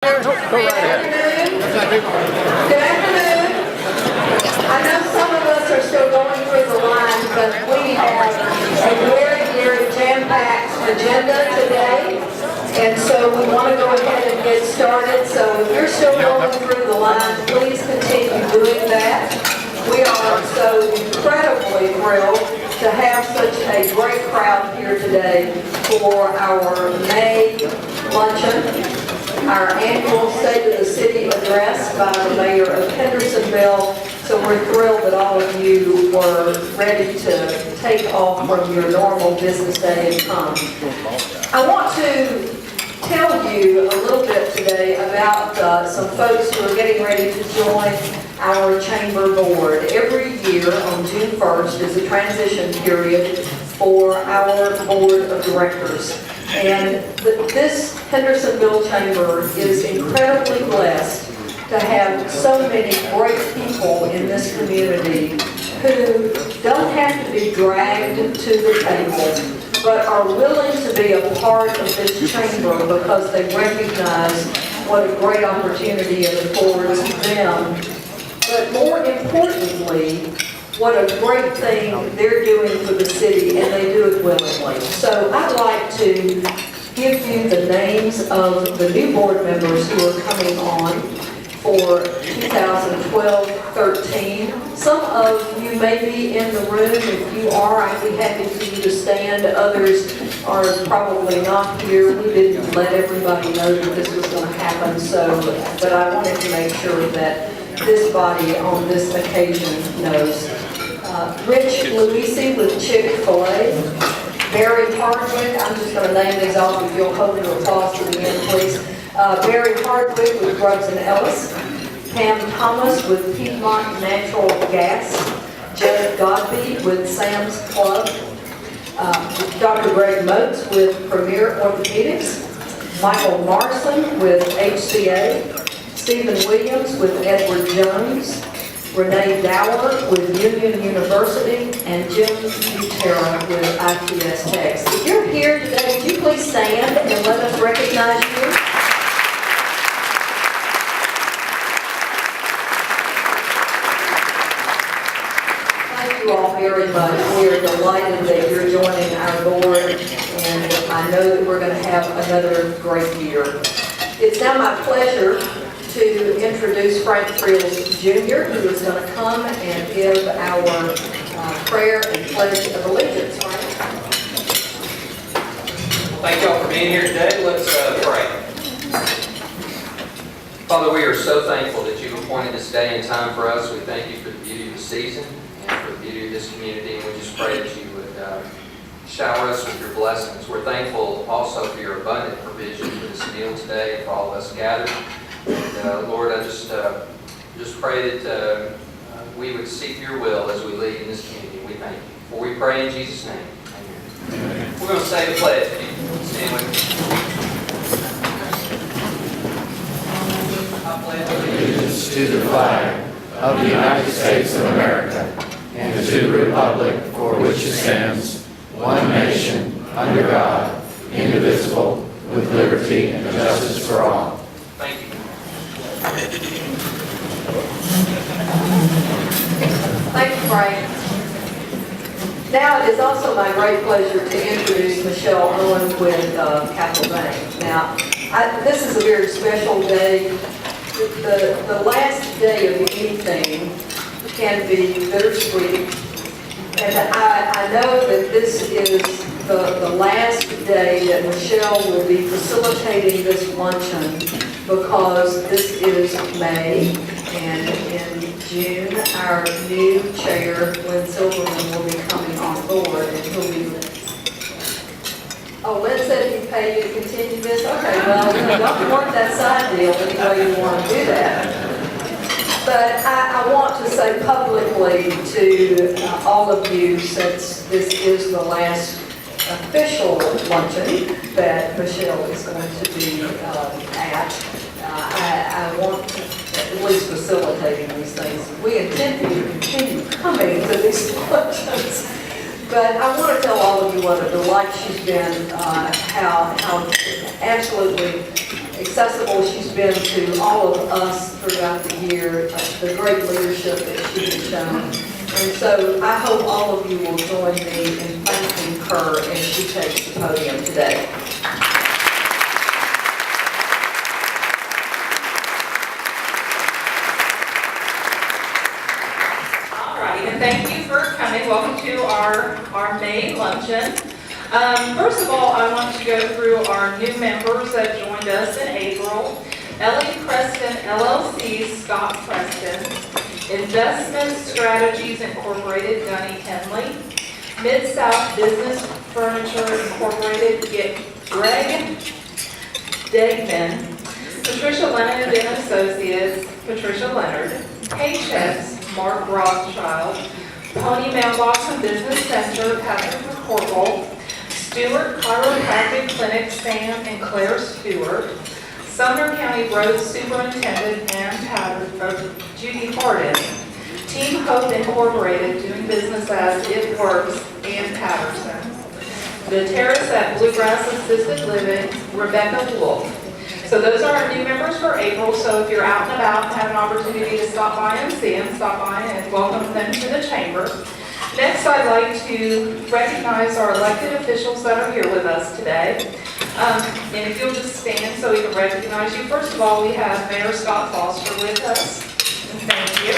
Go right ahead. Good afternoon. I know some of us are still going through the lines, but we have a very jam-packed agenda today. And so we want to go ahead and get started. So if you're still going through the lines, please continue doing that. We are so incredibly thrilled to have such a great crowd here today for our May luncheon. Our annual State of the City address by the Mayor of Hendersonville. So we're thrilled that all of you were ready to take off from your normal business day and come. I want to tell you a little bit today about some folks who are getting ready to join our chamber board. Every year on June 1st is a transition period for our board of directors. And this Hendersonville Chamber is incredibly blessed to have so many great people in this community who don't have to be dragged to the table, but are willing to be a part of this chamber because they recognize what a great opportunity it affords them. But more importantly, what a great thing they're doing for the city, and they do it willingly. So I'd like to give you the names of the new board members who are coming on for 2012-13. Some of you may be in the room. If you are, I'd be happy for you to stand. Others are probably not here. We didn't let everybody know that this was going to happen, but I wanted to make sure that this body on this occasion knows. Rich Luisi with Chick-fil-A. Barry Hardwick, I'm just going to name these off if you'll hold your applause to the end, please. Barry Hardwick with Grubbs and Ellis. Pam Thomas with Piedmont Natural Gas. Jared Godby with Sam's Club. Dr. Greg Motes with Premier Orthopedics. Michael Morrison with HCA. Stephen Williams with Edward Jones. Renee Dower with Union University, and Jim Butera with ITS Techs. If you're here today, would you please stand and let us recognize you? Thank you all very much. We are delighted that you're joining our board, and I know that we're going to have another great year. It's now my pleasure to introduce Frank Frills Jr., who is going to come and give our prayer and pledge of allegiance. Frank? Thank you all for being here today. Let's pray. Father, we are so thankful that you've appointed this day and time for us. We thank you for the beauty of the season and for the beauty of this community, and we just pray that you would shower us with your blessings. We're thankful also for your abundant provision for this meal today and for all of us gathered. And Lord, I just pray that we would seek your will as we lead in this community. We thank you. For we pray in Jesus' name. Amen. We're going to say the pledge. Stand with me. I pledge allegiance to the flag of the United States of America and to the republic for which it stands, one nation, under God, indivisible, with liberty and justice for all. Thank you. Thank you, Frank. Now it is also my great pleasure to introduce Michelle Owen with Capital Bank. Now, this is a very special day. The last day of anything can be bittersweet. And I know that this is the last day that Michelle will be facilitating this luncheon, because this is May, and in June, our new chair, Lynn Silverman, will be coming on board, and he'll be... Oh, Lynn said he paid you to continue this? Okay, well, don't work that side deal any way you want to do that. But I want to say publicly to all of you, since this is the last official luncheon that Michelle is going to be at, I want to at least facilitating these things. We intend for you to continue coming to these luncheons. But I want to tell all of you what a delight she's been, how absolutely accessible she's been to all of us throughout the year, the great leadership that she has shown. And so I hope all of you will join me in thanking her as she takes the podium today. Thank you for coming. Welcome to our May luncheon. First of all, I want to go through our new members that joined us in April. Ellie Preston, LLC, Scott Preston. Investment Strategies Incorporated, Gunny Henley. Mid-South Business Furniture Incorporated, Greg Degman. Patricia Leonard and Associates, Patricia Leonard. Paychecks, Mark Rothschild. Pony Mailbox and Business Center, Patrick McCorkle. Stewart Chiropractic Clinic, Sam and Claire Stewart. Sumner County Road Superintendent Judy Harden. Team Hope Incorporated, doing business as It Works, Ann Patterson. The Terrace at Bluegrass Assisted Living, Rebecca Wolf. So those are our new members for April, so if you're out and about and have an opportunity to stop by and see them, stop by and welcome them to the chamber. Next, I'd like to recognize our elected officials that are here with us today. And if you'll just stand so we can recognize you. First of all, we have Mayor Scott Foster with us. And thank you.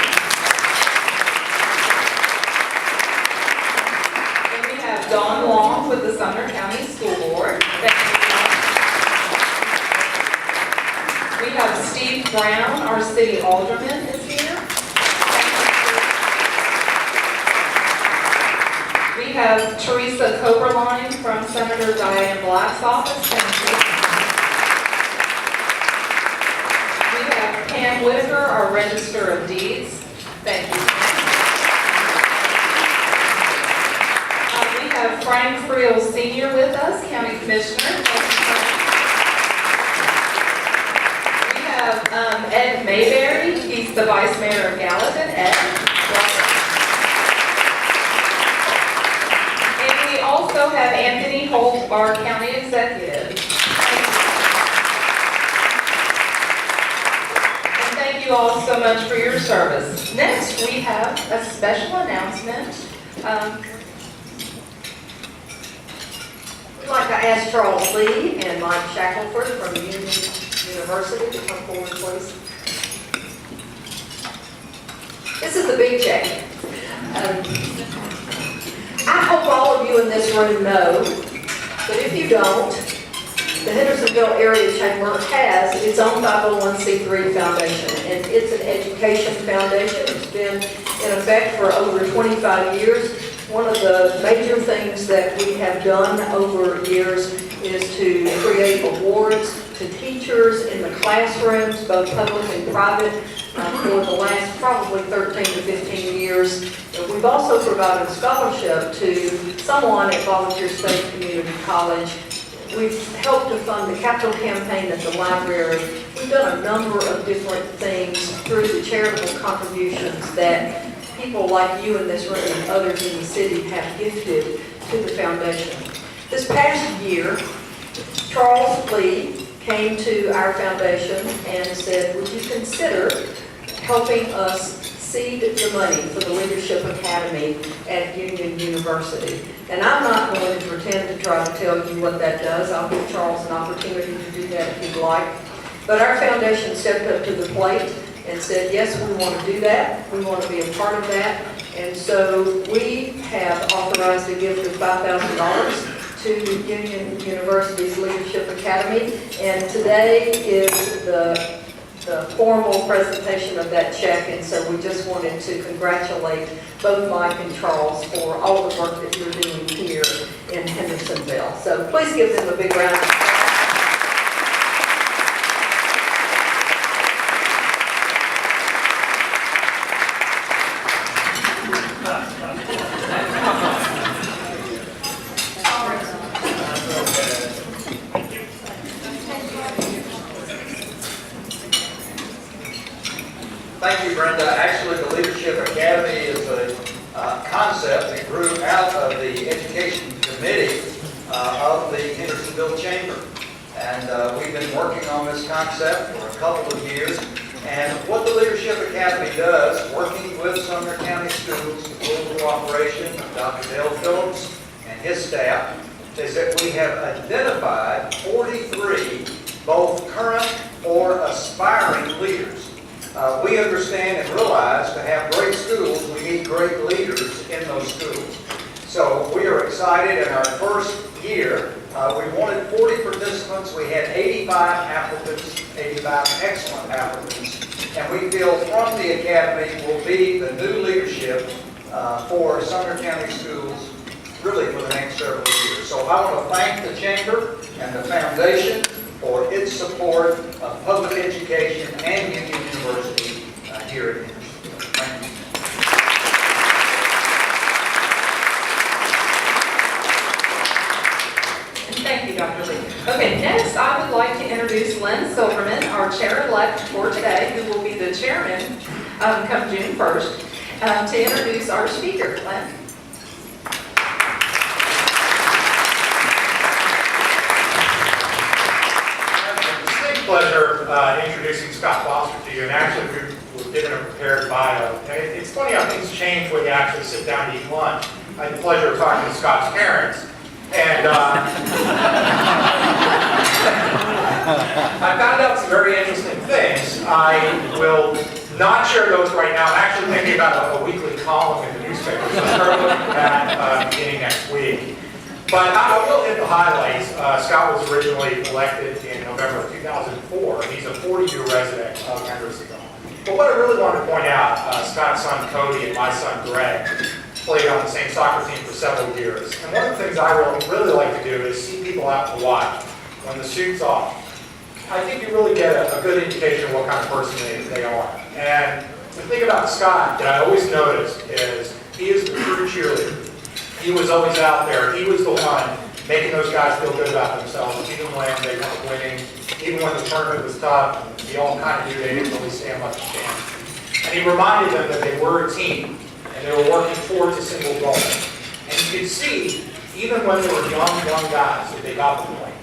Then we have Dawn Long with the Sumner County School Board. Thank you. We have Steve Brown, our city alderman, is here. We have Teresa Coberline from Senator Diane Black's office. Thank you. We have Pam Whitaker, our Register of Deeds. Thank you. We have Frank Friel Sr. with us, County Commissioner. Thank you, Frank. Ed Mayberry, he's the Vice Mayor of Gallatin. Ed. And we also have Anthony Holt, our County Executive. And thank you all so much for your service. Next, we have a special announcement. We'd like to ask Charles Lee and Mike Shackelford from Union University to come forward, please. This is the big check. I hope all of you in this room know, but if you don't, the Hendersonville Area Chamber has its own 501c3 foundation, and it's an education foundation. It's been in effect for over 25 years. One of the major things that we have done over years is to create awards to teachers in the classrooms, both public and private, for the last probably 13 to 15 years. We've also provided scholarship to someone at Volunteer State Community College. We've helped to fund the capital campaign at the library. We've done a number of different things through the charitable contributions that people like you in this room and others in the city have gifted to the foundation. This past year, Charles Lee came to our foundation and said, would you consider helping us seed the money for the Leadership Academy at Union University? And I'm not going to pretend to try to tell you what that does. I'll give Charles an opportunity to do that if he'd like. But our foundation stepped up to the plate and said, yes, we want to do that. We want to be a part of that. And so we have authorized a gift of $5,000 to Union University's Leadership Academy. And today is the formal presentation of that check. And so we just wanted to congratulate both Mike and Charles for all the work that you're doing here in Hendersonville. So please give them a big round of applause. Thank you, Brenda. Actually, the Leadership Academy is a concept that grew out of the Education Committee of the Hendersonville Chamber. And we've been working on this concept for a couple of years. And what the Leadership Academy does, working with Sumner County Schools, the full cooperation of Dr. Dale Phillips and his staff, is that we have identified 43 both current or aspiring leaders. We understand and realize to have great schools, we need great leaders in those schools. So we are excited. In our first year, we wanted 40 participants. We had 85 applicants, 85 excellent applicants. And we feel from the Academy will be the new leadership for Sumner County Schools really for the next several years. So I want to thank the Chamber and the Foundation for its support of public education and Union University here at Hendersonville. Thank you. Thank you, Dr. Lee. Okay, next I would like to introduce Len Silverman, our chair-elect for today, who will be the chairman come June 1st, to introduce our speaker. Len? Pleasure introducing Scott Foster to you, and actually we were given a prepared bio. It's funny how things change when you actually sit down to eat lunch. I had the pleasure of talking to Scott's parents, and I found out some very interesting things. I will not share those right now. I'm actually thinking about a weekly column in the newspaper, so start looking at that beginning next week. But I will hit the highlights. Scott was originally elected in November of 2004. He's a 40-year resident of Hendersonville. But what I really want to point out, Scott's son Cody and my son Greg played on the same soccer team for several years. And one of the things I really like to do is see people out to watch when the suit's off. I think you really get a good indication of what kind of person they are. And the thing about Scott that I always notice is he is the true cheerleader. He was always out there. He was the one making those guys feel good about themselves, even when they weren't winning, even when the tournament was tough. We all kind of knew they didn't really stand much chance. And he reminded them that they were a team, and they were working towards a single goal. And you could see, even when they were young guys, that they got the point.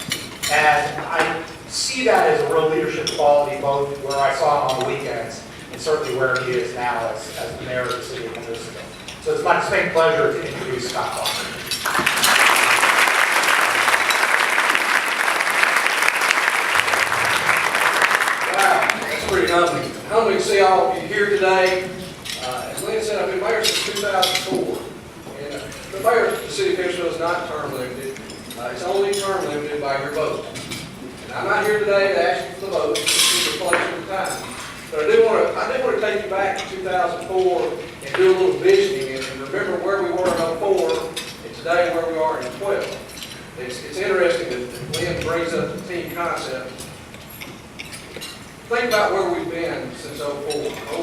And I see that as a real leadership quality, both where I saw him on the weekends, and certainly where he is now as the mayor of the city of Hendersonville. So it's my distinct pleasure to introduce Scott Foster. Wow, that's pretty humbling. Humbling to see all of you here today. As Lynn said, I've been mayor since 2004. And the mayor of the city of Hendersonville is not term limited. It's only term limited by your vote. And I'm not here today to ask you for the vote, just to reflect on the time. But I do want to take you back to 2004 and do a little visioning and remember where we were in 04 and today where we are in 12. It's interesting that Lynn brings up the team concept. Think about where we've been since 04.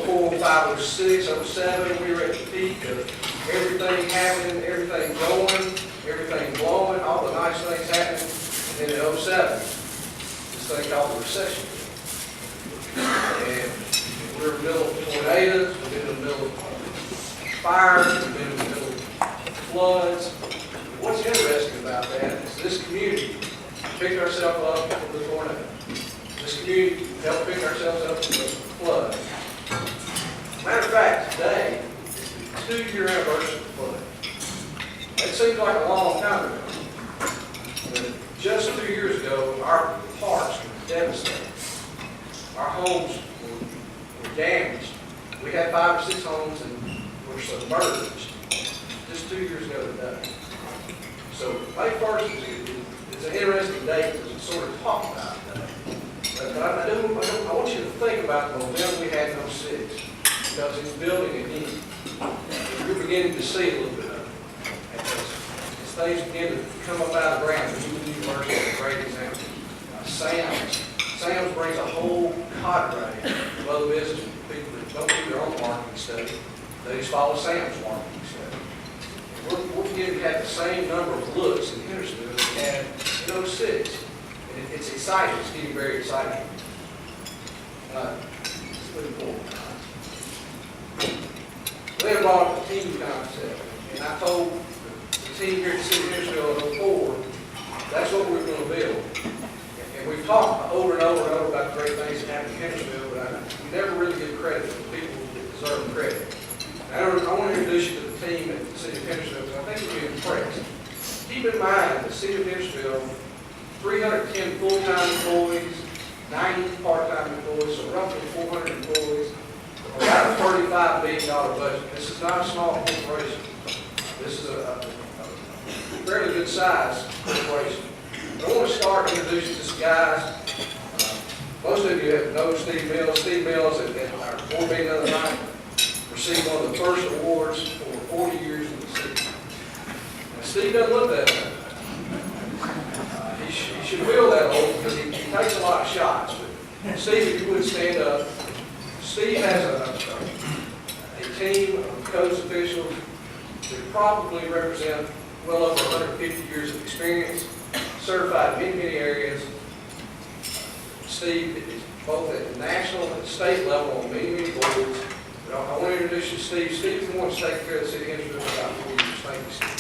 04, 05, 06, 07, we were at the peak of everything happening, everything going, everything blowing, all the nice things happening. And then in 07, this thing called the recession. And we're in the middle of tornadoes, we're in the middle of fires, we're in the middle of floods. What's interesting about that is this community picked ourselves up from the tornado. This community helped pick ourselves up from the flood. Matter of fact, today is the 2-year anniversary of the flood. That seems like a long time ago. But just 2 years ago, our parks were devastated. Our homes were damaged. We had 5 or 6 homes and were submerged just 2 years ago today. So May 1st is an interesting date to sort of talk about today. But I want you to think about the momentum we had in 06 because it's building again. You're beginning to see a little bit of it. As things begin to come up out of the ground, the university is a great example. Sam's brings a whole cadre of other business people that don't do their own marketing study. They just follow Sam's marketing study. We're beginning to have the same number of looks in Hendersonville as we had in 06. And it's exciting. It's getting very exciting. It's pretty cool. They brought up the team concept. And I told the team here at the city of Hendersonville in 04, that's what we're going to build. And we've talked over and over and over about the great things that happen in Hendersonville, but we never really give credit to the people that deserve the credit. I want to introduce you to the team at the City of Hendersonville, because I think you'll be impressed. Keep in mind, the City of Hendersonville, 310 full-time employees, 90 part-time employees, so roughly 400 employees, about a $35 billion budget. This is not a small corporation. This is a fairly good size corporation. I want to start introducing some guys. Most of you have known Steve Mills. Steve Mills at our board meeting the other night received one of the first awards for 40 years in the city. Now, Steve doesn't look that old. He should feel that old because he takes a lot of shots. But Steve, if you would stand up. Steve has a team of codes officials that probably represent well over 150 years of experience, certified in many areas. Steve is both at the national and the state level on many boards. But I want to introduce you to Steve. Steve is the one who's taken care of the city of Hendersonville for about 4 years. Thank you, Steve.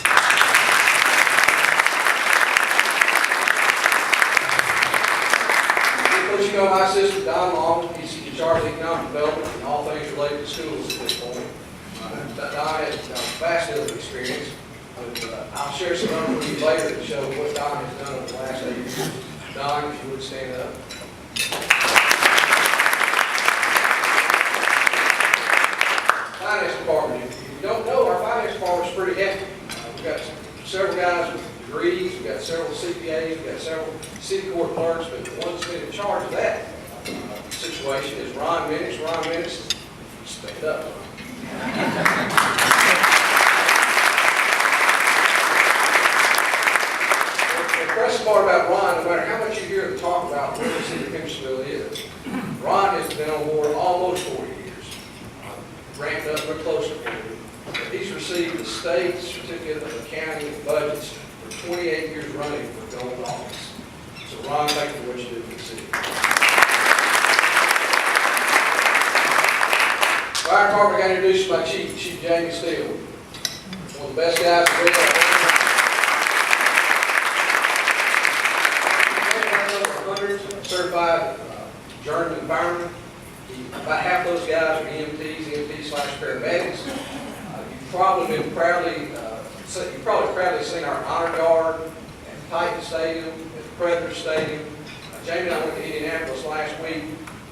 You know my sister, Don Long, he's in charge of economic development and all things related to schools at this point. Don has a vast deal of experience. I'll share some numbers with you later to show what Don has done over the last 8 years. Don, if you would stand up. Finance department. If you don't know, our finance department is pretty hefty. We've got several guys with degrees, we've got several CPAs, we've got several city court clerks, but the one that's been in charge of that situation is Ron Minix. Ron Minix, stand up. The impressive part about Ron, no matter how much you hear them talk about what the city of Hendersonville is, Ron has been on board almost 40 years, ramped up real close to 40. He's received the state certificate of accounting and budgets 28 years running for gold office. So Ron, thank you for what you do for the city. Fire department, I got introduced by Chief Jamie Steele. One of the best guys in the world. 100 certified journeyman firemen. About half those guys are EMTs/paramedics. You've probably proudly seen our honor guard at Titan Stadium, at the Predator Stadium. Jamie and I went to Indianapolis last week.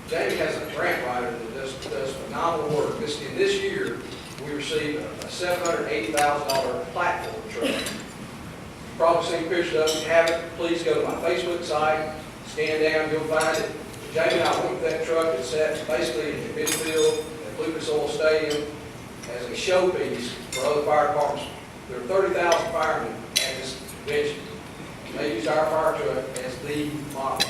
Jamie has a grant writer that does phenomenal work. In this year, we received a $780,000 platform truck. You've probably seen pictures of it. If you haven't, please go to my Facebook site, scan down, you'll find it. Jamie and I went with that truck. It's set basically in midfield at Bluegrass Stadium as a showpiece for other fire departments. There are 30,000 firemen at this convention. They use our fire truck as the model.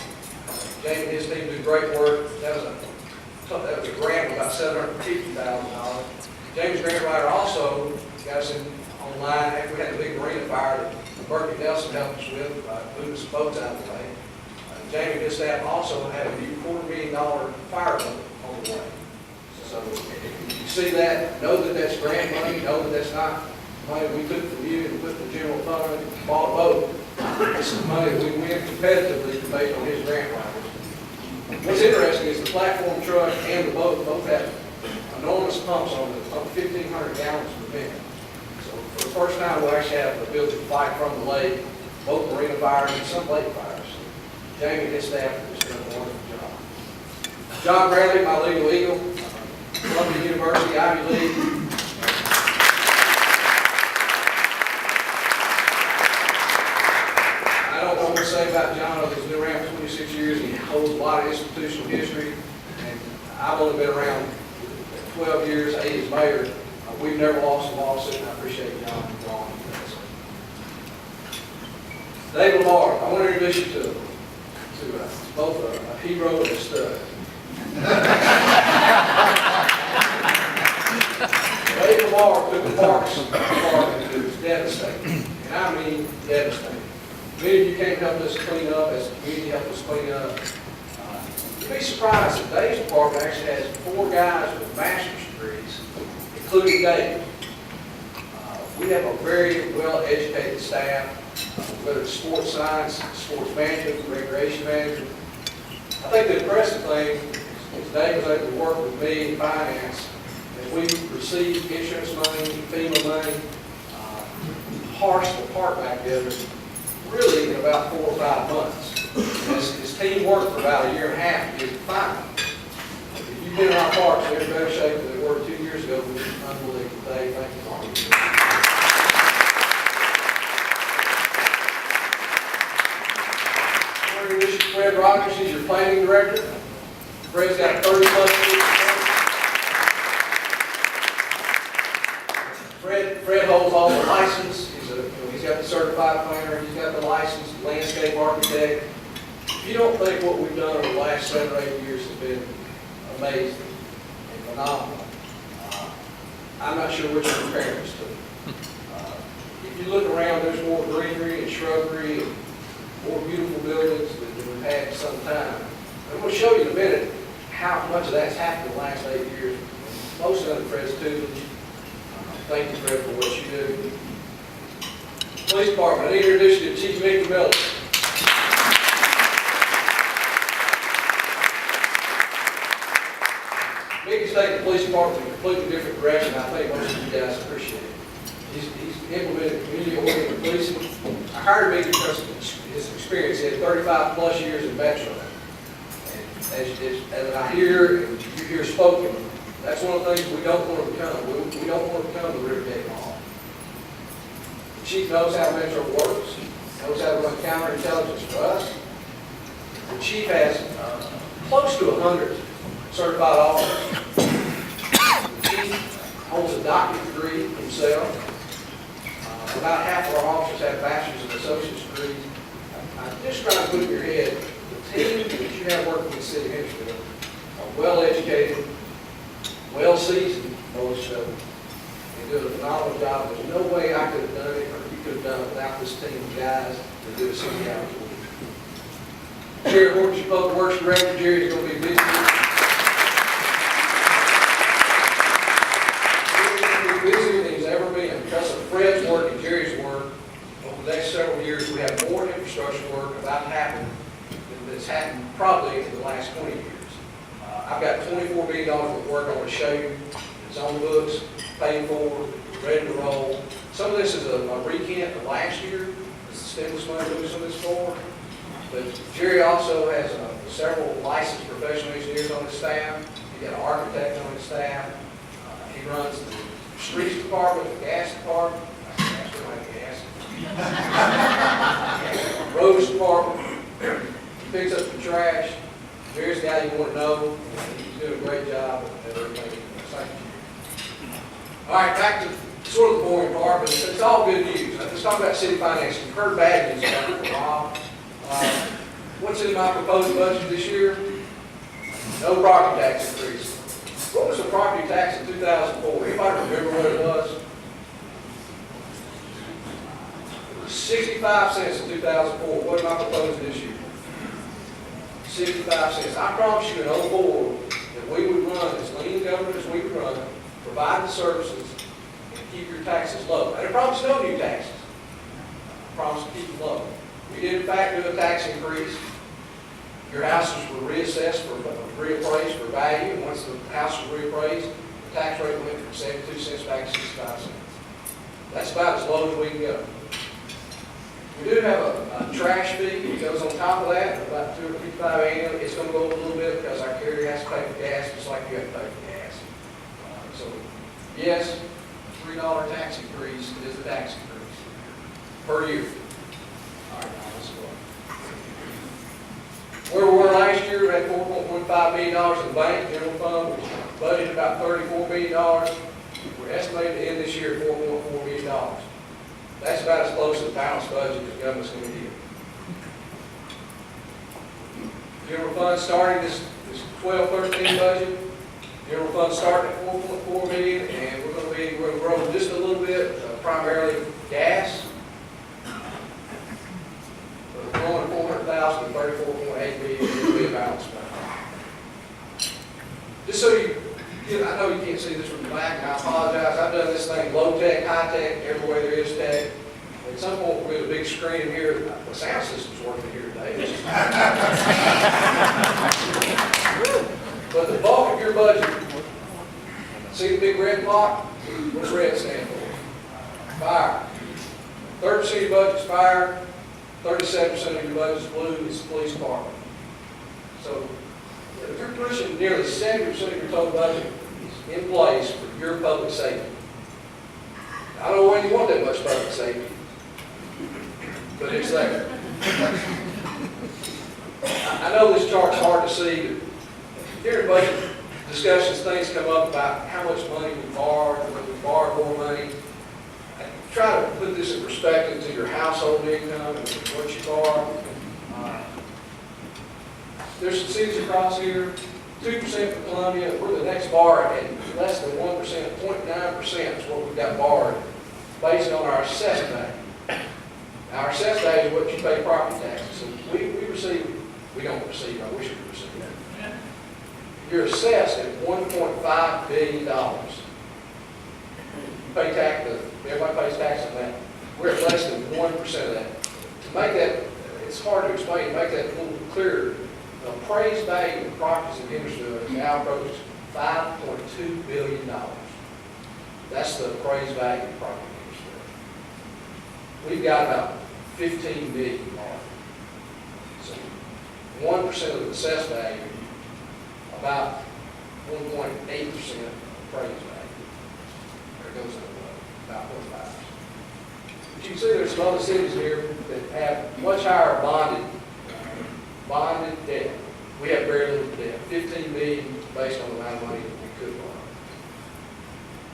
Jamie and his team do great work. That was a grant of about $750,000. Jamie's grant writer also got us online after we had the big marina fire that Berkeley Nelson helped us with, moving some boats out of the way. Jamie and his staff also had a new $250,000 fire boat on the way. So if you see that, know that that's grant money, know that that's not money we took from you and put in the general fund and bought a boat. This is money that we win competitively based on his grant writers. What's interesting is the platform truck and the boat both have enormous pumps on them, up 1,500 gallons per minute. So for the first time, we'll actually have the ability to fight from the lake, both marina fires and some lake fires. Jamie and his staff have just done a wonderful job. John Bradley, my legal eagle, Columbia University, Ivy League. I don't know what to say about John, he's been around for 26 years, he holds a lot of institutional history, and I've only been around 12 years, 8 as mayor. We've never lost a lawsuit, and I appreciate John for all he does. David Lamar, I want to introduce you to both a hero and a stud. Dave Lamar took the parks department and it was devastating, and I mean devastating. Many of you came to help us clean up, as the community helped us clean up. You'd be surprised that Dave's department actually has 4 guys with master's degrees, including Dave. We have a very well-educated staff. whether it's sports science, sports management, recreation management. I think the impressive thing is Dave was able to work with me in finance, and we received insurance money, FEMA money, parse the park back together, really in about 4 or 5 months. His team worked for about a year and a half to get it final. If you've been in our parks, they're in better shape than they were 2 years ago, which is unbelievable. Dave, thank you for all you do. I want to introduce Fred Rogers. He's your planning director. Fred's got 30+ years. Fred holds all the license. He's got the certified planner. He's got the licensed landscape architect. If you don't think what we've done over the last 7 or 8 years has been amazing and phenomenal, I'm not sure which you're comparing us to. If you look around, there's more greenery and shrubbery and more beautiful buildings than we've had for some time. I'm going to show you in a minute how much of that's happened in the last 8 years. Most of it, Fred's tutelage. Thank you, Fred, for what you do. Police Department, I need to introduce you to Chief Mickey Miller. Mickey's taking the police department in a completely different direction. I think most of you guys appreciate it. He's implemented community-oriented policing. I hired Mickey because of his experience. He had 35+ years in Metro. And as I hear and you hear spoken, that's one of the things we don't want to become. We don't want to become the Rivergate Mall. The chief knows how Metro works, knows how to run counterintelligence for us. The chief has close to 100 certified officers. The chief holds a doctorate degree himself. About half of our officers have bachelor's and associate's degrees. I'm just trying to put in your head, the team that you have working in the city of Hendersonville are well-educated, well-seasoned, most of them, and do a phenomenal job. There's no way I could have done it, or you could have done it without this team of guys that do it 60 hours a week. Jerry Horton, your public works director. Jerry's going to be busy. Jerry's going to be busier than he's ever been. Because of Fred's work and Jerry's work, over the next several years, we have more infrastructure work about to happen that's happened probably in the last 20 years. I've got $24 million of work I want to show you. It's on the books, paid for, ready to roll. Some of this is a recant of last year. It's the stimulus money we're using this for. But Jerry also has several licensed professional engineers on his staff. He's got an architect on his staff. He runs the streets department, the gas department. Roads department. He picks up the trash. Jerry's the guy you want to know. He's doing a great job at everything. Thank you. All right, back to sort of the boring part, but it's all good news. Let's talk about city financing. You've heard bad news about it for a while. What's in my proposed budget this year? No property tax increase. What was the property tax in 2004? Anybody remember what it was? It was 65 cents in 2004. What am I proposing this year? 65 cents. I promise you in 2004 that we would run as lean government as we could run, provide the services, and keep your taxes low. I didn't promise no new taxes. I promised to keep them low. We did in fact do a tax increase. Your houses were reassessed reappraised for value, and once the house was reappraised, the tax rate went from 72 cents back to 65 cents. That's about as low as we can go. We do have a trash fee that goes on top of that, about $255 annually. It's going to go up a little bit because our carrier has to pay for gas, just like you have to pay for gas. So, yes, $3 tax increase is a tax increase per year. All right, now let's go. Where we were last year, we had $4.15 million in the bank, general fund. We budgeted about $34 million. We're estimated to end this year at $4.4 million. That's about as close to the balanced budget as the government's going to get. General fund starting this 12-13 budget. General fund starting at $4.4 million, and we're going to grow just a little bit, primarily gas. But we're growing $400,000 to $34.8 million will be a balanced budget. Just so I know you can't see this from the back, and I apologize. I've done this thing low tech, high tech, everywhere there is tech. At some point, we'll get a big screen in here. The sound system's working here today. But the bulk of your budget, see the big red block? What's red stand for? Fire. 30% of your budget's fire, 37% of your budget's blue is the police department. So if you're pushing nearly 70% of your total budget in place for your public safety, I don't know why you want that much public safety, but it's there. I know this chart's hard to see, but during budget discussions, things come up about how much money we borrowed, whether we borrowed more money. Try to put this in perspective to your household income and what you borrow. There's some cities across here, 2% for Columbia. We're the next bar at less than 1%, 0.9% is what we've got borrowed based on our assessed value. Now, our assessed value is what you pay property taxes. So we don't receive, I wish we received that. You're assessed at $1.5 billion. Pay tax, everybody pays tax on that. We're at less than 1% of that. To make that, it's hard to explain, to make that a little clearer, the appraised value of properties in Hendersonville is now approaching $5.2 billion. That's the appraised value of property in Hendersonville. We've got about 15 billion borrowed. So 1% of the assessed value, about 1.8% appraised value. Goes up about 45. But you can see there's some other cities here that have much higher bonded debt. We have very little debt, 15 million based on the amount of money that we could borrow.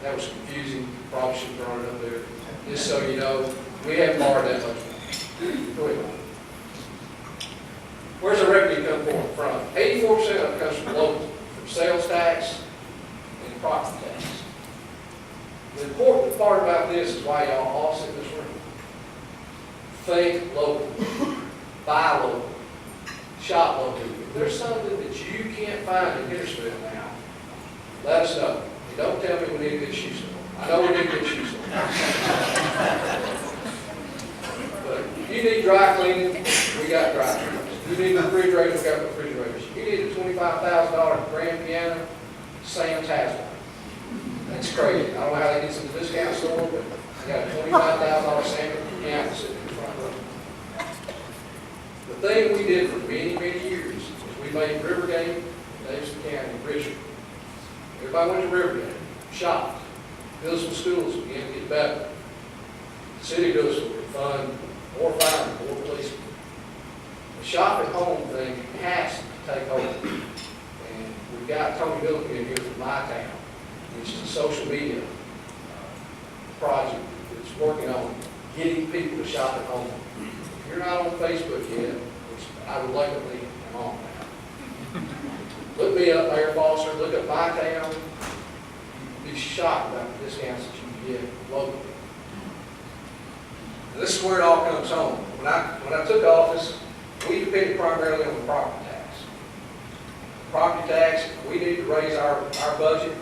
That was confusing, probably should have thrown it up there. Just so you know, we haven't borrowed that much money. Go ahead. Where's the revenue come from? 84% of it comes from local, from sales tax and property tax. The important part about this is why y'all all sit in this room. Think local, buy local, shop local. If there's something that you can't find in Hendersonville now, let us know. And don't tell me we need a good shoe store. I know we need a good shoe store. But if you need dry cleaning, we got dry cleaners. If you need refrigerators, we got refrigerators. If you need a $25,000 grand piano, Sam's has one. That's crazy. I don't know how they get some discount store, but I got a $25,000 Sam's piano sitting in the front row. The thing we did for many, many years is we made Rivergate, Davidson County, richer. Everybody went to Rivergate, shopped, built some schools, began to get better. The city does fund more firemen, more policemen. The shop at home thing has to take hold. And we've got Tony Milliken in here from my town, which is a social media project that's working on getting people to shop at home. If you're not on Facebook yet, which I reluctantly am on now, look me up, Mayor Foster, look up my town. You'd be shocked about the discounts that you can get locally. And this is where it all comes home. When I took office, we depended primarily on the property tax. Property tax, we need to raise our budget.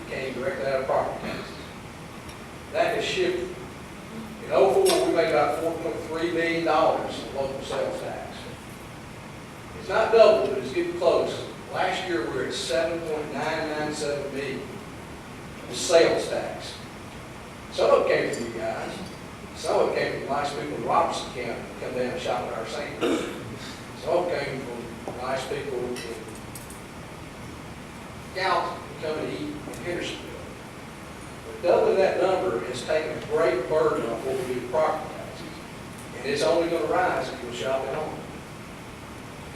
Came directly out of property taxes. That has shifted. In 2004, we made about $4.3 million in local sales tax. It's not double, but it's getting close. Last year, we were at $7.997 million in sales tax. Some of it came from you guys. Some of it came from nice people in Robertson County who come down and shop at our centers. Some of it came from nice people in Yacht who come and eat in Hendersonville. But doubling that number has taken a great burden off what we do with property taxes. And it's only going to rise if you'll shop at home.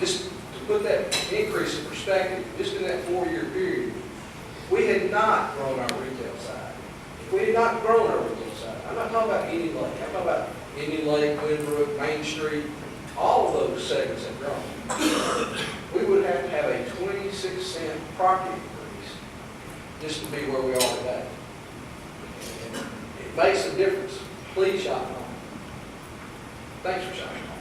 Just to put that increase in perspective, just in that 4-year period, if we had not grown our retail side, if we had not grown our retail side, I'm not talking about Indian Lake, I'm talking about Indian Lake, Glenbrook, Main Street, all of those segments have grown. We would have to have a 26-cent property increase just to be where we are today. And it makes a difference. Please shop home. Thanks for shopping home.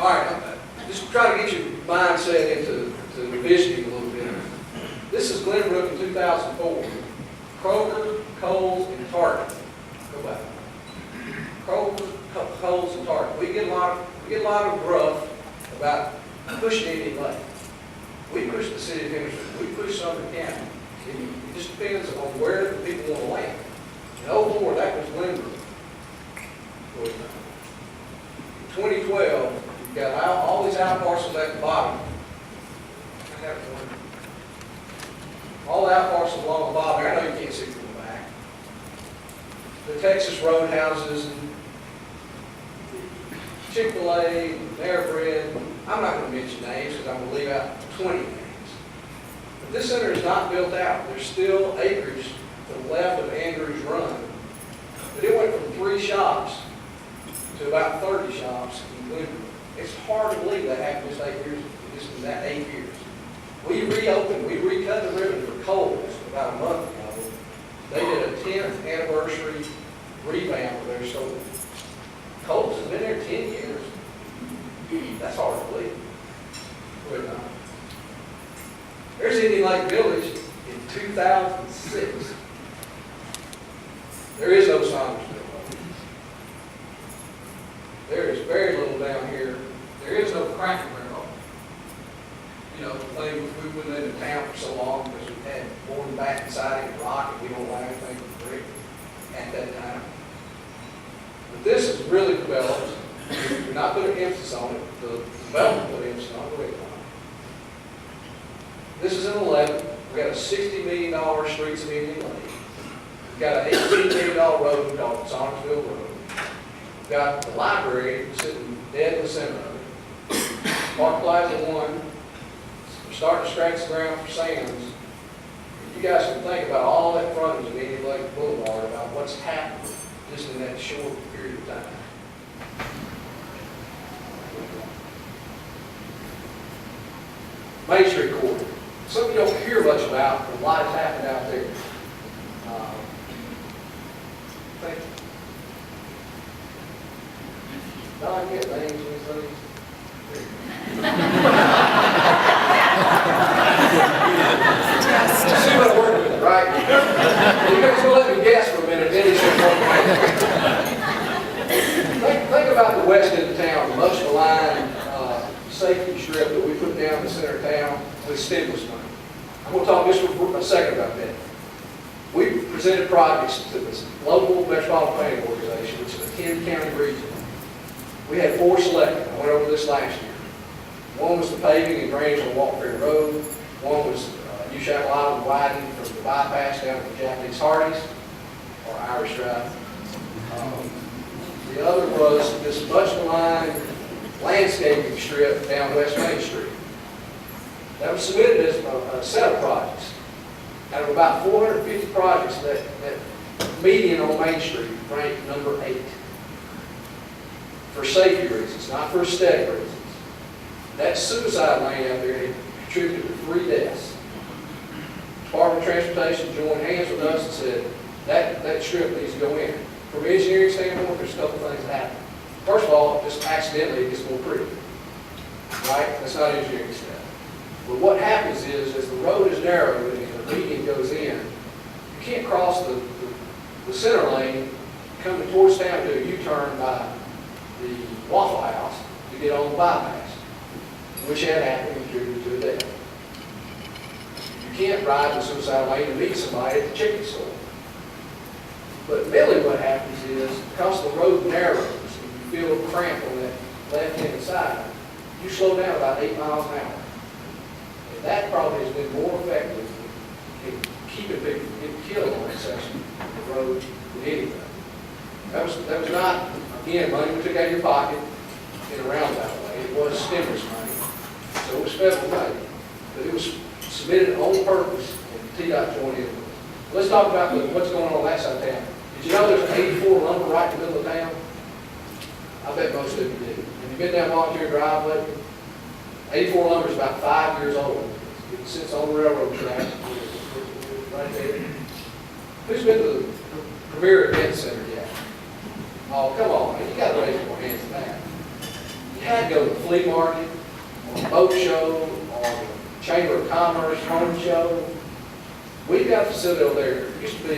All right, just try to get your mindset into visiting a little bit. This is Glenbrook in 2004. Kroger, Kohl's, and Target. Go back. get a lot of gruff about pushing Indian Lake. We push the city of Hendersonville, we push Sumner County. It just depends on where the people want to land. And oh Lord, that was Glenbrook. In 2012, you've got all these out parcels at the bottom. I have one. All the out parcels along the bottom, I know you can't see from the back. The Texas Roadhouses, and Chick-fil-A, Air Bread, I'm not going to mention names because I'm going to leave out 20 names. But this center is not built out. There's still acreage to the left of Andrews Run. But it went from 3 shops to about 30 shops in Glenbrook. It's hard to believe that happened just 8 years, just in that 8 years. We reopened, we recut the ribbon for Kohl's about a month ago. They did a 10th anniversary revamp of their store. Kohl's has been there 10 years. That's hard to believe. But, there's Indian Lake Village in 2006. There is no Saundersville. There is very little down here. There is no Cracker Barrel. You know, the thing, we went into town for so long because we had more than back and siding and rock, and we don't allow anything for brick at that time. But this is really developed. We're not putting emphasis on it. The development put emphasis on it. This is in 11. We got a $60 million streets of Indian Lake. We've got an $18 million road called Saundersville Road. We've got the library sitting dead in the center of it. Park Plaza 1. We're starting to scratch the ground for Sam's. You guys can think about all that frontage of Indian Lake Boulevard, about what's happened just in that short period of time. Main Street Corridor. Something you don't hear much about, but a lot has happened out there. Thank you. Don, get names in these things. See what I'm working with, right? You guys will let me guess for a minute, then it's think about the west end of town, much maligned safety strip that we put down in the center of town with stimulus money. I'm going to talk just for a second about that. We presented projects to this local metropolitan planning organization, which is a 10-county region. We had 4 selected. I went over this last year. One was the paving and drainage on Walk Ferry Road. One was New Shackle Island widening from the bypass down to the Japanese Hardee's, or Irish Drive. The other was this much maligned landscaping strip down West Main Street. That was submitted as a set of projects. Out of about 450 projects, that median on Main Street ranked number 8. For safety reasons, not for aesthetic reasons. That suicide lane out there had contributed to 3 deaths. Department of Transportation joined hands with us and said, that strip needs to go in. From an engineering standpoint, there's a couple things that happen. First of all, just accidentally it gets more pretty. Right? That's not engineering stuff. But what happens is, as the road is narrow and the median goes in, you can't cross the center lane coming towards town, do a U-turn by the Waffle House to get on the bypass, which had happened and contributed to a death. You can't ride the suicide lane to meet somebody at the chicken store. But really what happens is, because the road narrows and you feel a cramp on that left-hand side, you slow down about 8 miles an hour. And that probably has been more effective in keeping people from getting killed on that section of the road than anything. That was not, again, money we took out of your pocket in a roundabout way. It was stimulus money. So it was federal money. But it was submitted on purpose and TDOT joined in with it. Let's talk about what's going on that side of town. Did you know there's an 84 lumber right in the middle of town? I bet most of you did. Have you been down Volunteer Drive lately? 84 lumber is about 5 years old. It sits on the railroad tracks. Right there. Who's been to the Premier Event Center yet? Oh, come on, man. You got to raise more hands than that. You had to go to the flea market, or the boat show, or the Chamber of Commerce home show. We've got a facility over there. It used to be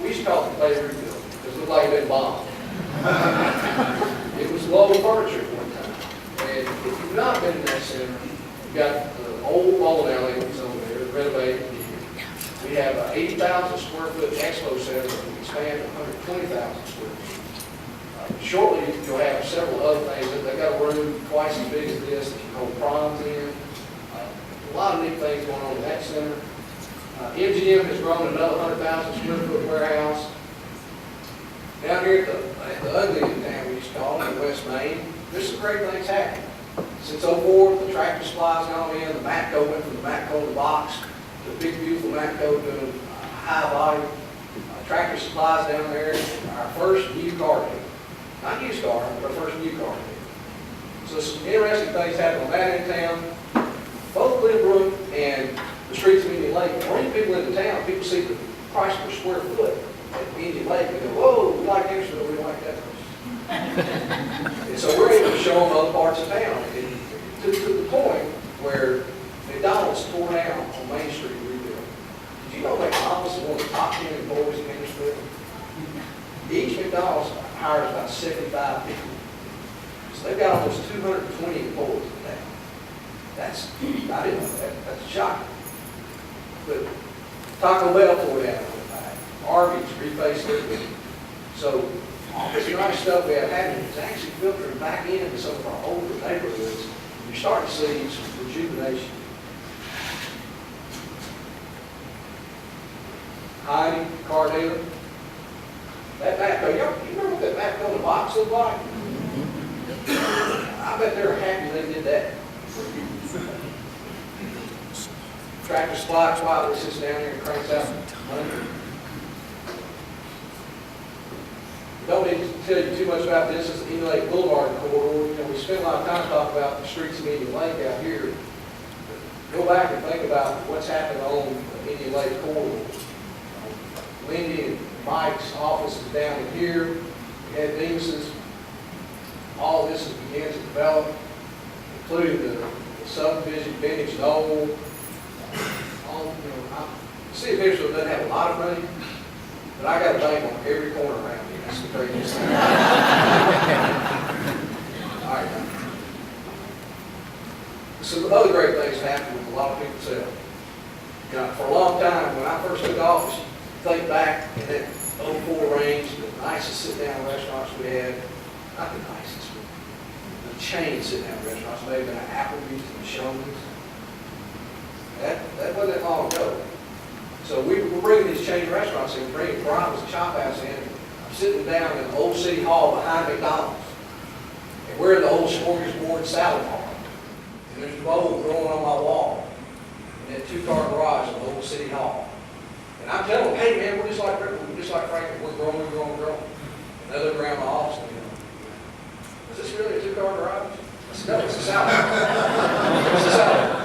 we used to call it the Beirut building because it looked like it had been bombed. It was low furniture. you've not been in that center, you've got the old bowling alley that's over there, renovated. We have an 80,000 square foot expo center that we expand to 120,000 square feet. Shortly, you'll have several other things. They've got a room twice as big as this that you can hold proms in. A lot of neat things going on in that center. MGM has grown another 100,000 square foot warehouse. Down here at the ugly end of town, we used to call it, in West Main, there's some great things happening. Since '04, the Tractor Supply's gone in, the Matco went from the Matco to the box, to the big beautiful Matco doing high volume. Tractor Supply's down there, our first new car dealer. Not used car, but our first new car dealer. So some interesting things happening on that end of town. Both Glenbrook and the streets of Indian Lake bring people into town. People see the price per square foot at Indian Lake and go, whoa, we like Hendersonville, we like that much. And so we're able to show them other parts of town. And to the point where McDonald's tore down on Main Street to rebuild. Did you know McDonald's is one of the top 10 employees in Hendersonville? Each McDonald's hires about 75 people. So they've got almost 220 employees in town. That's not it. That's shocking. But Taco Bell tore down on the back. Arby's refaced their building. So all this nice stuff we have happening is actually filtering back into some of our older neighborhoods. You're starting to see some rejuvenation. Heidi, car dealer. That Matco, you remember what that Matco in the box looked like? I bet they're happy they did that. Tractor Supply quietly sits down there and cranks out money. Don't need to tell you too much about this. It's the Indian Lake Boulevard corridor. You know, we spend a lot of time talking about the streets of Indian Lake out here. Go back and think about what's happened on the Indian Lake corridor. Lindy and Mike's office is down in here. We had Demus's. All of this is beginning to develop, including the subdivision, Vintage Knoll. The city of Hendersonville doesn't have a lot of money, but I got a bank on every corner around here. That's the craziest thing. All right. Some other great things happen with a lot of people sell. You know, for a long time, when I first took office, you think back in that 04 range, the nicest sit-down restaurants we had, not the nicest, but the chain sit-down restaurants, maybe an Applebee's and Shoney's. That wasn't that long ago. So we're bringing these chain restaurants in, bringing Brahms and Chop House in. I'm sitting down in the old city hall behind McDonald's. And we're in the old smorgasbord salad bar. And there's a bowl growing on my wall. And that two-car garage in the old city hall. And I'm telling them, hey man, we're just like Franklin. We're growing. And they look around my office and go, is this really a two-car garage? I said, no, it's a salad bar. It's a salad bar.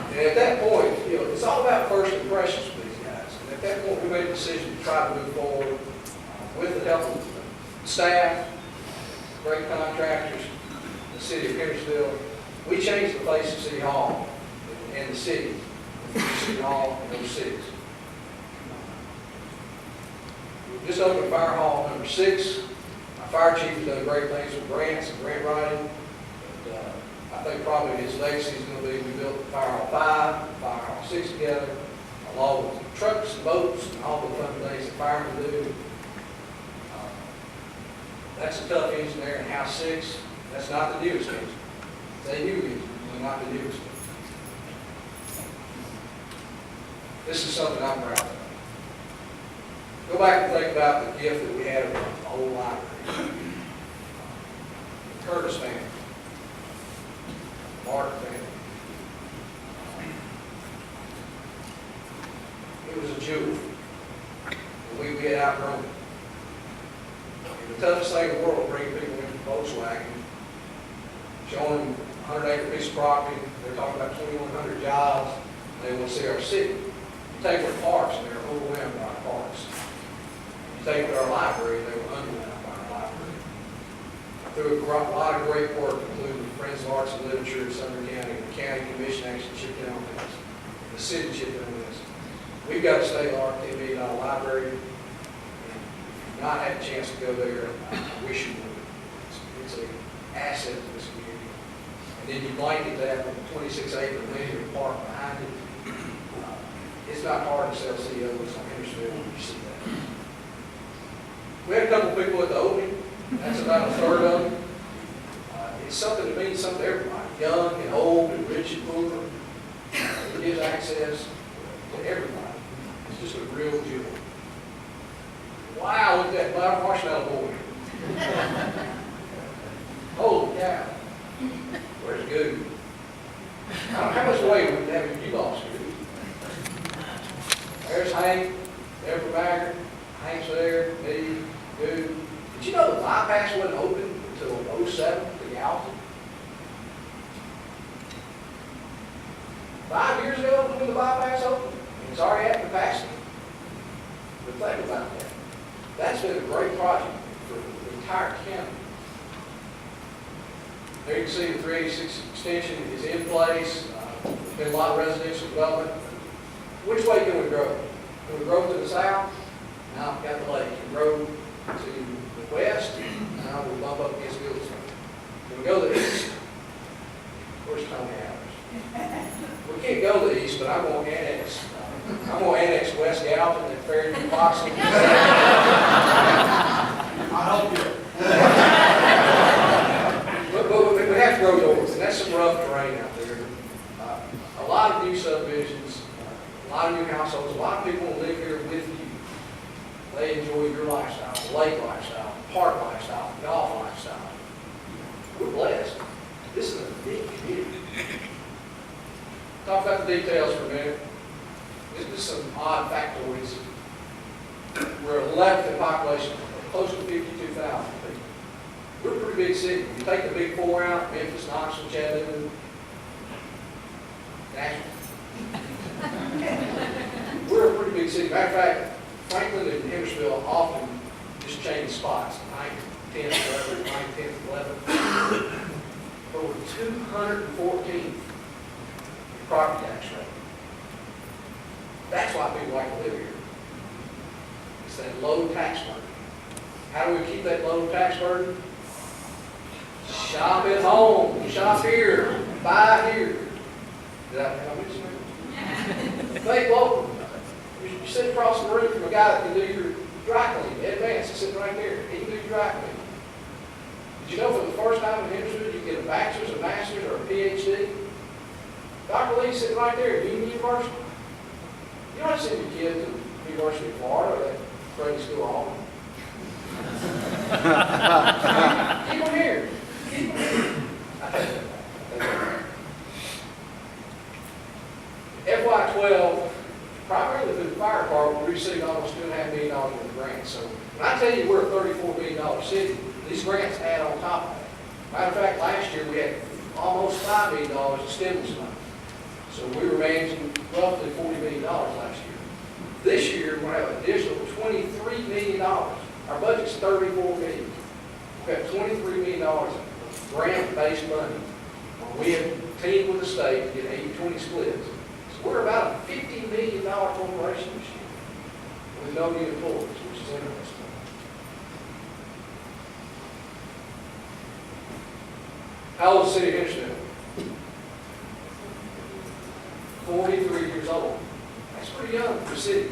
And at that point, you know, it's all about first impressions for these guys. And at that point, we made a decision to try to move forward with the help of the staff, great contractors, the city of Hendersonville. We changed the face of City Hall and the city, City Hall and those cities. We just opened Fire Hall number 6. Our fire chief has done great things with grants and grant writing. I think probably his legacy is going to be we built Fire Hall 5, Fire Hall 6 together, along with trucks and boats and all the fun things that firemen do. That's a tough engine there in House 6. That's not the newest engine. It's a new engine, but not the newest engine. This is something I'm proud of. Go back and think about the gift that we had of the whole library. Curtis family. Mark family. It was a jewel. We had outgrown it. The toughest thing in the world, bringing people into Volkswagen, showing them a 100-acre piece of property. They're talking about 2,100 jobs. They want to see our city. You take them to parks, and they're overwhelmed by our parks. You take them to our library, they were underwhelmed by our library. Through a lot of great work, including the Friends of Arts and Literature in Sumner County, the county commission actually chipped in on this, the city chipped in on this. We've got a state-of-the-art $10 million library. Not had a chance to go there. I wish you would. It's an asset to this community. And then you blanket that with a 26-acre linear park behind it. It's not hard to sell COs on Hendersonville when you see that. We had a couple people at the opening. That's about a third of them. It's something that means something to everybody, young and old and rich and poor. It gives access to everybody. It's just a real jewel. Wow, look at that marshmallow boy. Holy cow. Where's Goo? How much weight have you lost, Goo? There's Hank, Deborah Baggert, Hank's there, me, Goo. Did you know the bypass wasn't open until 07 to Yacht? 5 years ago when the bypass opened, and it's already at capacity. But think about that. That's been a great project for the entire county. There you can see the 386 extension is in place. There's been a lot of residential development. Which way can we grow? Can we grow to the south? Now we've got the lake. Can we grow to the west? Now we'll bump up against Gilsburg. Can we go to the east? Where's Tony Allers? We can't go to the east, but I'm going to annex. I'm going to annex West Gallatin and Fairview Foxley. I hope you. But we have to grow north, and that's some rough terrain out there. A lot of new subdivisions, a lot of new households, a lot of people will live here with you. They enjoy your lifestyle, the lake lifestyle, the park lifestyle, the golf lifestyle. We're blessed. This is a big community. Talk about the details for a minute. This is some odd factoids. We're 11th in population, close to 52,000 people. We're a pretty big city. You take the big four out, Memphis, Knoxville, Chattanooga, Nashville. We're a pretty big city. Matter of fact, Franklin and Hendersonville often just change spots. 9th, 10th, 11th, 9th, 10th, 11th. But we're 214th property tax rate. That's why people like to live here. It's that low tax burden. How do we keep that low tax burden? Shop at home, shop here, buy here. Did I mention that? Think local. You sit across the room from a guy that can do your dry cleaning. Ed Vance is sitting right there. He can do your dry cleaning. Did you know for the first time in Hendersonville you get a bachelor's, a master's, or a PhD? Dr. Lee's sitting right there at Union University. You don't send your kid to the University of Florida or that grade school Auburn. Keep them here. Keep them here. FY12, primarily through the fire department, we received almost $2.5 million worth of grants. So when I tell you we're a $34 million city, these grants add on top of that. Matter of fact, last year we had almost $5 million in stimulus money. So we were managing roughly $40 million last year. This year, we're going to have an additional $23 million. Our budget's $34 million. We have $23 million of grant-based money. We have teamed with the state to get 80-20 splits. So we're about a $50 million corporation this year with no new employees, which is interesting. How old is the city of Hendersonville? 43 years old. That's pretty young for a city.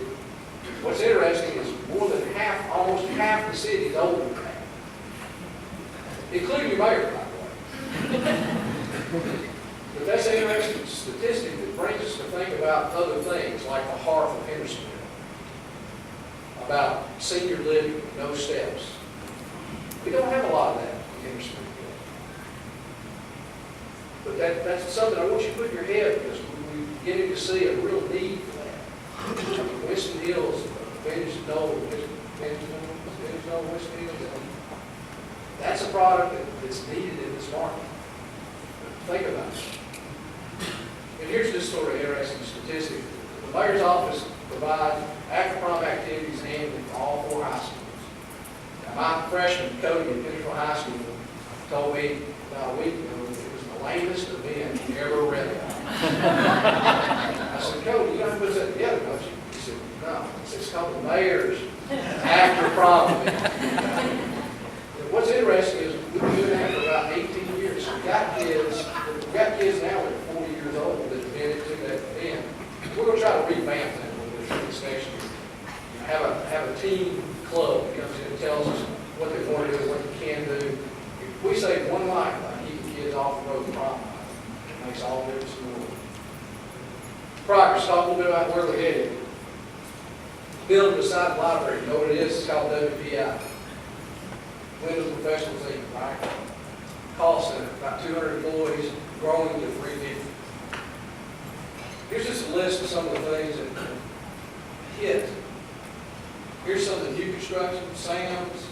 What's interesting is more than half, almost half the city is older than that. Including your mayor, by the way. But that's an interesting statistic that brings us to think about other things like the hearth of Hendersonville. About senior living, no steps. We don't have a lot of that in Hendersonville. But that's something I want you to put in your head because we're beginning to see a real need for that. Winston Hills, Winston Hills. That's a product that's needed in this market. Think about it. And here's this sort of interesting statistic. The mayor's office provides after-prom activities annually for all 4 high schools. Now, my freshman, Cody, at Hendersonville High School, told me about a week ago that it was the lamest event he ever read about. I said, Cody, you don't put that together, don't you? He said, no. It's called the mayor's after-prom event. What's interesting is we've been doing that for about 18 team club that comes in and tells us what they want to do, what they can do. If we save one life by keeping kids off the road problem, it makes all the difference in the world. Progress, talk a little bit about where we're headed. Building beside the library, you know what it is? It's called WPI. Windows Professional Team, right? Call center, about 200 employees, growing to 350. Here's just a list of some of the things that hit. Here's some of the new construction: Sam's,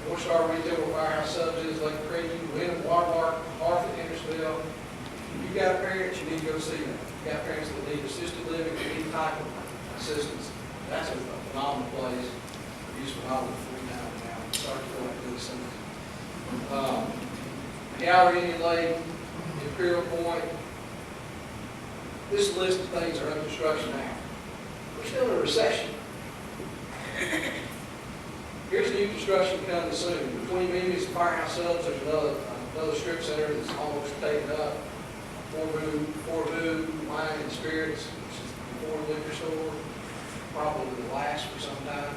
North Star Retail, Firehouse Subs, Lake Creek, Wynn, Watermark, Martha, Hendersonville. If you got parents, you need to go see them. If you got parents that need assisted living, that need type of assistance, that's a phenomenal place. We use phenomenal free time now. Start to feel like this thing. Gallery, Indian Lake, Imperial Point. This list of things are under construction now. We're still in a recession. Here's new construction coming soon. Between Mimi's and Firehouse Subs, there's another strip center that's almost taken up. Forbu Wine and Spirits, which is the Ford liquor store, probably will last for some time.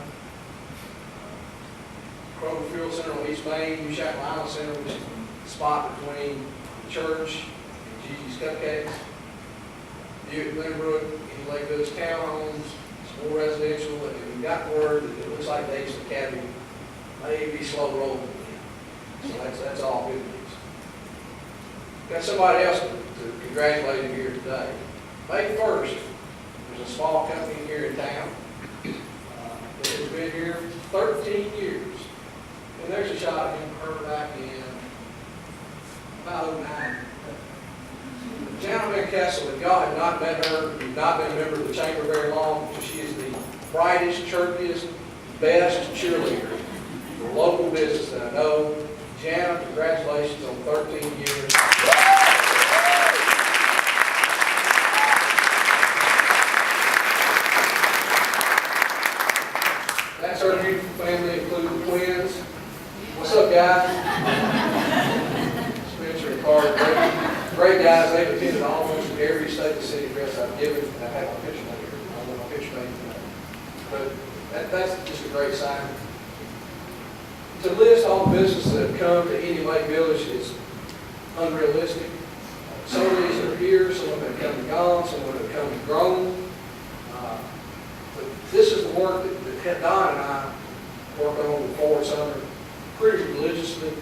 Kroger Fuel Center on East Main, Shack Island Center, which is the spot between the church and Gigi's Cupcakes. Buick Glenbrook, Indian Lake Village Townhomes, some more residential, and we got word that it looks like Davis Academy may be slow rolling again. So that's all good news. Got somebody else to congratulate him here today. May 1st, there's a small company here in town that has been here 13 years. And there's a shot of him, her back in about 09. Jana Van Kessel, if y'all have not met her, you've not been a member of the chamber very long, she is the brightest, chirpiest, best cheerleader for local business that I know. Jana, congratulations on 13 years. That's our beautiful family, including the twins. What's up, guys? Spencer and Carter. Great guys. They've attended almost every state and city dress I've given. I have my picture made here. I don't know my picture made tonight. But that's just a great sign. To list all the businesses that have come to Indian Lake Village is unrealistic. Some of these are here, some of them have come and gone, some of them have come and grown. But this is the work that Don and I work on before summer pretty religiously.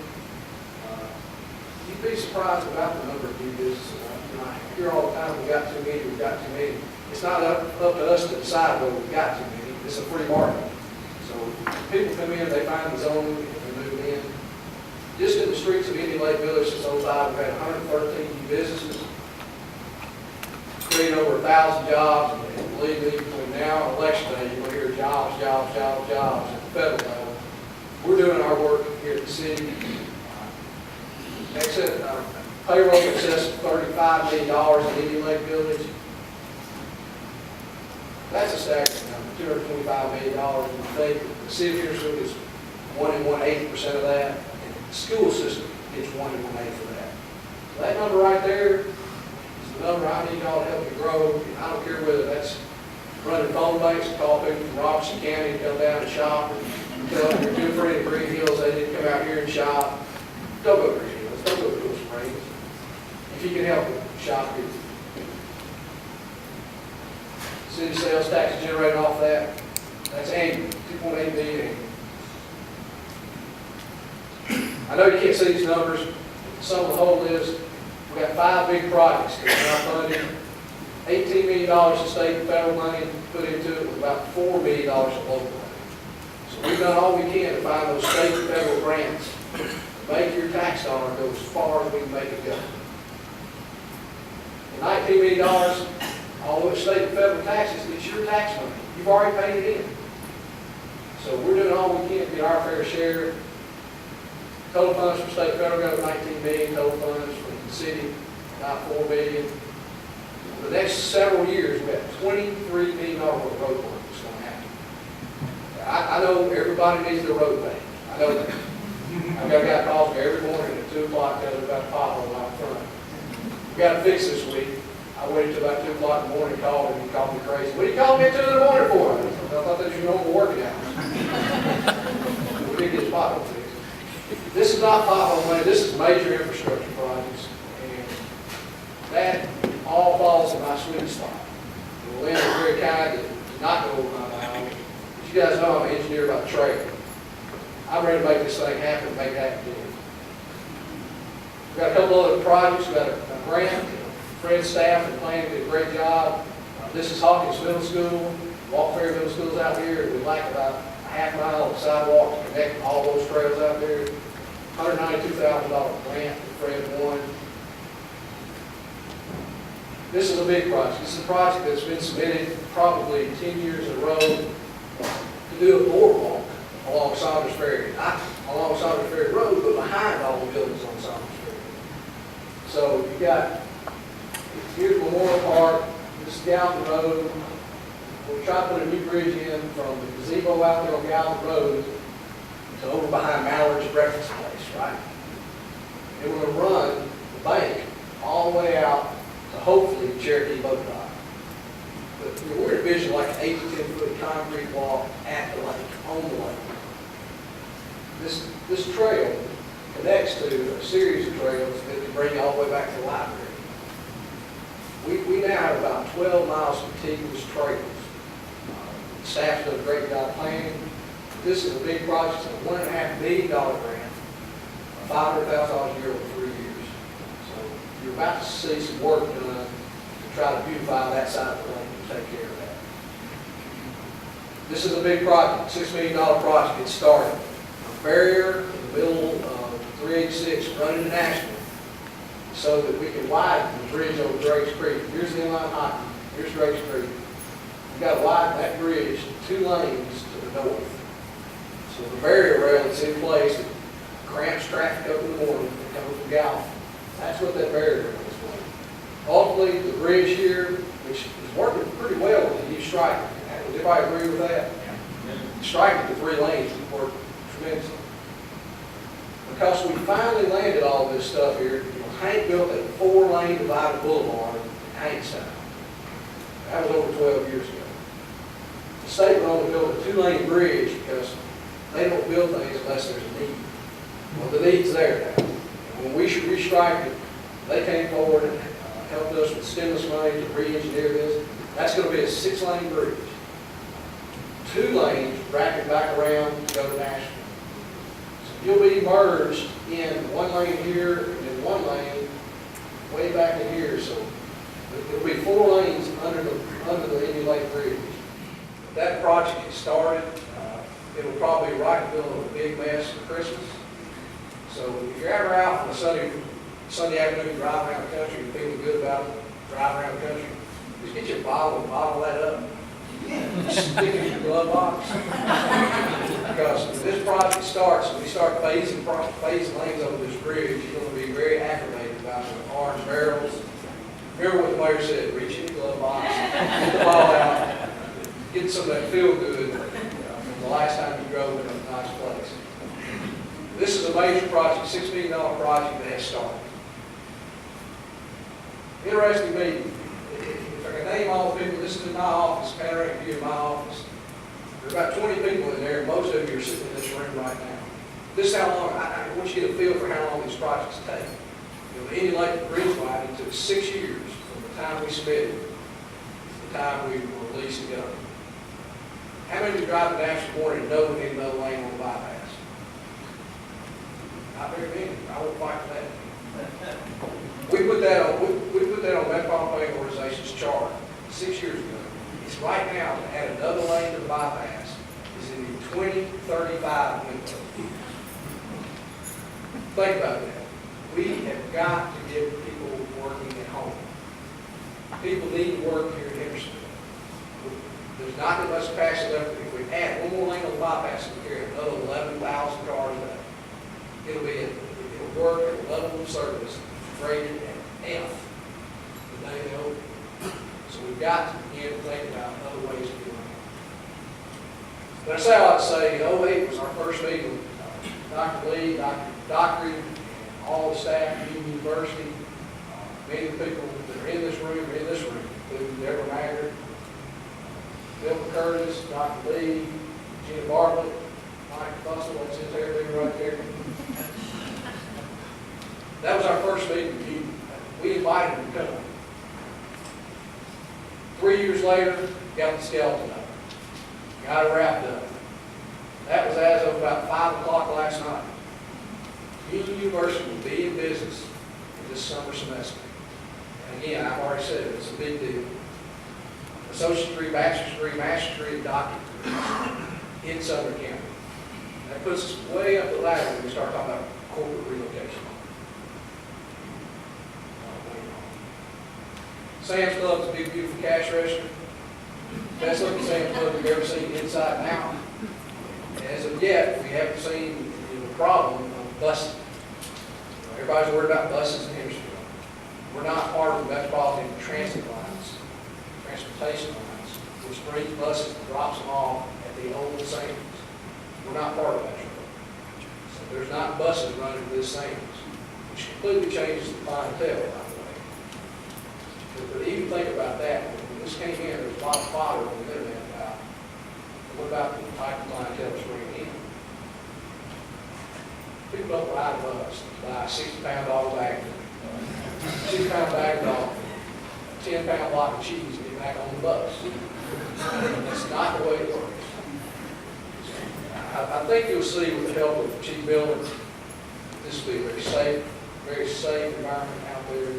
You'd be surprised about the number of new businesses. I hear all the time, we've got too many, we've got too many. It's not up to us to decide whether we've got too many. It's a free market. So people come in, they find the zoning, they move in. Just in the streets of Indian Lake Village since 05, we've had 113 new businesses, created over 1,000 jobs, and believe me, between now and election day, you'll hear jobs, jobs, jobs, jobs at the federal level. We're doing our work here at the city. Payroll in excess of $35 million in Indian Lake Village. That's a staggering number, $225 million. And I think the city of Hendersonville gets 1 1/8% of that, and the school system gets 1 1/8 of that. So that number right there is the number I need y'all to help me grow. And I don't care whether that's running phone banks and call people from Robertson County to come down and shop, and tell them your good friend in Green Hills they didn't come out here and shop. Don't go to Green Hills. Don't go to Cool Springs. If you can help it, shop it. City sales tax generated off that, that's annual, 2.8 million annual. I know you can't see these numbers. Some of the whole is, we got 5 big projects that are funded. $18 million of state and federal money put into it, with about $4 million of local money. So we've done all we can to find those state and federal grants. Make your tax dollar go as far as we can make it go. And $19 million, although it's state and federal taxes, it's your tax money. You've already paid it in. So we're doing all we can to get our fair share. Total funds from state and federal government, $19 million. Total funds from the city, about $4 million. For the next several years, we have $23 million worth of road work that's going to happen. I know everybody needs their road paved. I know that. I've got a guy calls me every morning at 2 o'clock telling me about the pothole out front. We got to fix this week. I waited till about 2 o'clock in the morning and called him. He called me crazy. What are you calling me at 2 in the morning for? I thought that was your normal working hours. get his pothole fixed. This is not pothole money, this is major infrastructure projects, and that all falls in my sweet spot. And Lynn is very kind to not go over my mile. But you guys know I'm an engineer by trade. I'm ready to make this thing happen, make it happen again. We've got a couple other projects, we've got a grant, Fred's staff and planning did a great job. This is Hawkins Middle School, Walker Middle School's out here, we like about a half mile of sidewalk to connect all those trails out there. $192,000 grant that Fred won. This is a big project. This is a project that's been submitted probably 10 years in a row to do a boardwalk along Saunders Ferry. Not along Saunders Ferry Road, but behind all the buildings on Saunders Ferry. So you got, here's Memorial Park, this is Galvin Road. We're trying to put a new bridge in from the gazebo out there on Galvin Road to over behind Mallard's breakfast place, right? And we're going to run the bank all the way out to hopefully Cherokee Boat Dock. But we're envisioning like an 8 to 10 foot concrete walk at the lake, on the lake. This trail connects to a series of trails that can bring you all the way back to the library. We now have about 12 miles of contiguous trails. The staff's done a great job planning. This is a big project, it's a $1.5 million grant, $500,000 a year over 3 years. So you're about to see some work done to try to beautify that side of the lake and take care of that. This is a big project, $6 million project. It started a barrier in the middle of 386 running to Nashville so that we can widen the bridge over Drake's Creek. Here's the inline hockey, here's Drake's Creek. We've got to widen that bridge 2 lanes to the north. So the barrier rail that's in place that cramps traffic up in the morning that comes from Galvin, that's what that barrier rail is for. Ultimately, the bridge here, which is working pretty well with the new striking. Does everybody agree with that? Striking to 3 lanes would work tremendously. Because we finally landed all this stuff here, Hank built a 4-lane divided boulevard in Hankstown. That was over 12 years ago. The state would only build a 2-lane bridge because they don't build things unless there's a need. Well, the need's there now. And when we should restrike it, they came forward and helped us with stimulus money to re-engineer this. That's going to be a 6-lane bridge. 2 lanes wrapping back around to go to Nashville. So you'll be merged in 1 lane here and then 1 lane way back in here. So it'll be 4 lanes under the Indian Lake Bridge. That project is started. It'll probably be right in the middle of a big mess for Christmas. So if you're ever out on a Sunday afternoon driving around the country and feeling good about it, driving around the country, just get you a bottle and bottle that up. Stick it in your glove box. Because when this project starts, and we start phasing lanes over this bridge, you're going to be very aggravated about the orange barrels. Remember what the mayor said, reach in the glove box, get the ball out, get some of that feel good from the last time you drove in a nice place. This is a major project, $6 million project that has started. Interesting meeting. If I can name all the people, this is in my office, panoramic view of my office. There are about 20 people in there, and most of you are sitting in this room right now. This is how long, I want you to get a feel for how long these projects take. You know, the Indian Lake Bridge widening took 6 years from the time we submitted to the time we were released to go. How many of you drive to Nashville morning and know we need another lane on the bypass? Not very many. I won't fight for that. We put that on Metropolitan Planning Organization's chart 6 years ago. It's right now to add another lane to the bypass is in the 2035 window. Think about that. We have got to give people working at home. People need to work here in Hendersonville. There's not that much capacity left. If we add 1 more lane on the bypass, we'll carry another 11,000 cars a day. It'll work at a level of service rated at F the day they open. So we've got to begin to think about other ways of doing it. But I say I like to say, 2008 was our first meeting with Dr. Lee, Dr. Dockery, and all the staff at Union University. Many of the people that are in this room, including Deborah Maggard, Bill Curtis, Dr. Lee, Gina Bartlett, Mike Bustle, what's his area right there. That was our first meeting. We invited him to come. 3 years later, got the skeleton up. Got it wrapped up. That was as of about 5 o'clock last night. Union University will be in business for this summer semester. And again, I've already said it, it's a big deal. Associate's degree, bachelor's degree, master's degree, and doctorate degree in Southern County. That puts us way up the ladder when we start talking about corporate relocation. Sam's Club is a big, beautiful cash register. Best looking Sam's Club we've ever seen inside and out. As of yet, we haven't seen the problem of busing. Everybody's worried about buses in Hendersonville. We're not part of the metropolitan transit lines, transportation lines, which brings buses and drops them off at the old Sam's. We're not part of that. So there's not buses running to this Sam's, which completely changes the clientele, by the way. But even think about that. When this came in, there was a lot of fodder on the internet about what about the type of clientele that's bringing in. People don't ride a bus to buy a $60-pound bag, $6-pound bag of dog, a 10-pound block of cheese and get back on the bus. That's not the way it works. I think you'll see with the help of the chief builder, this will be a very safe environment out there.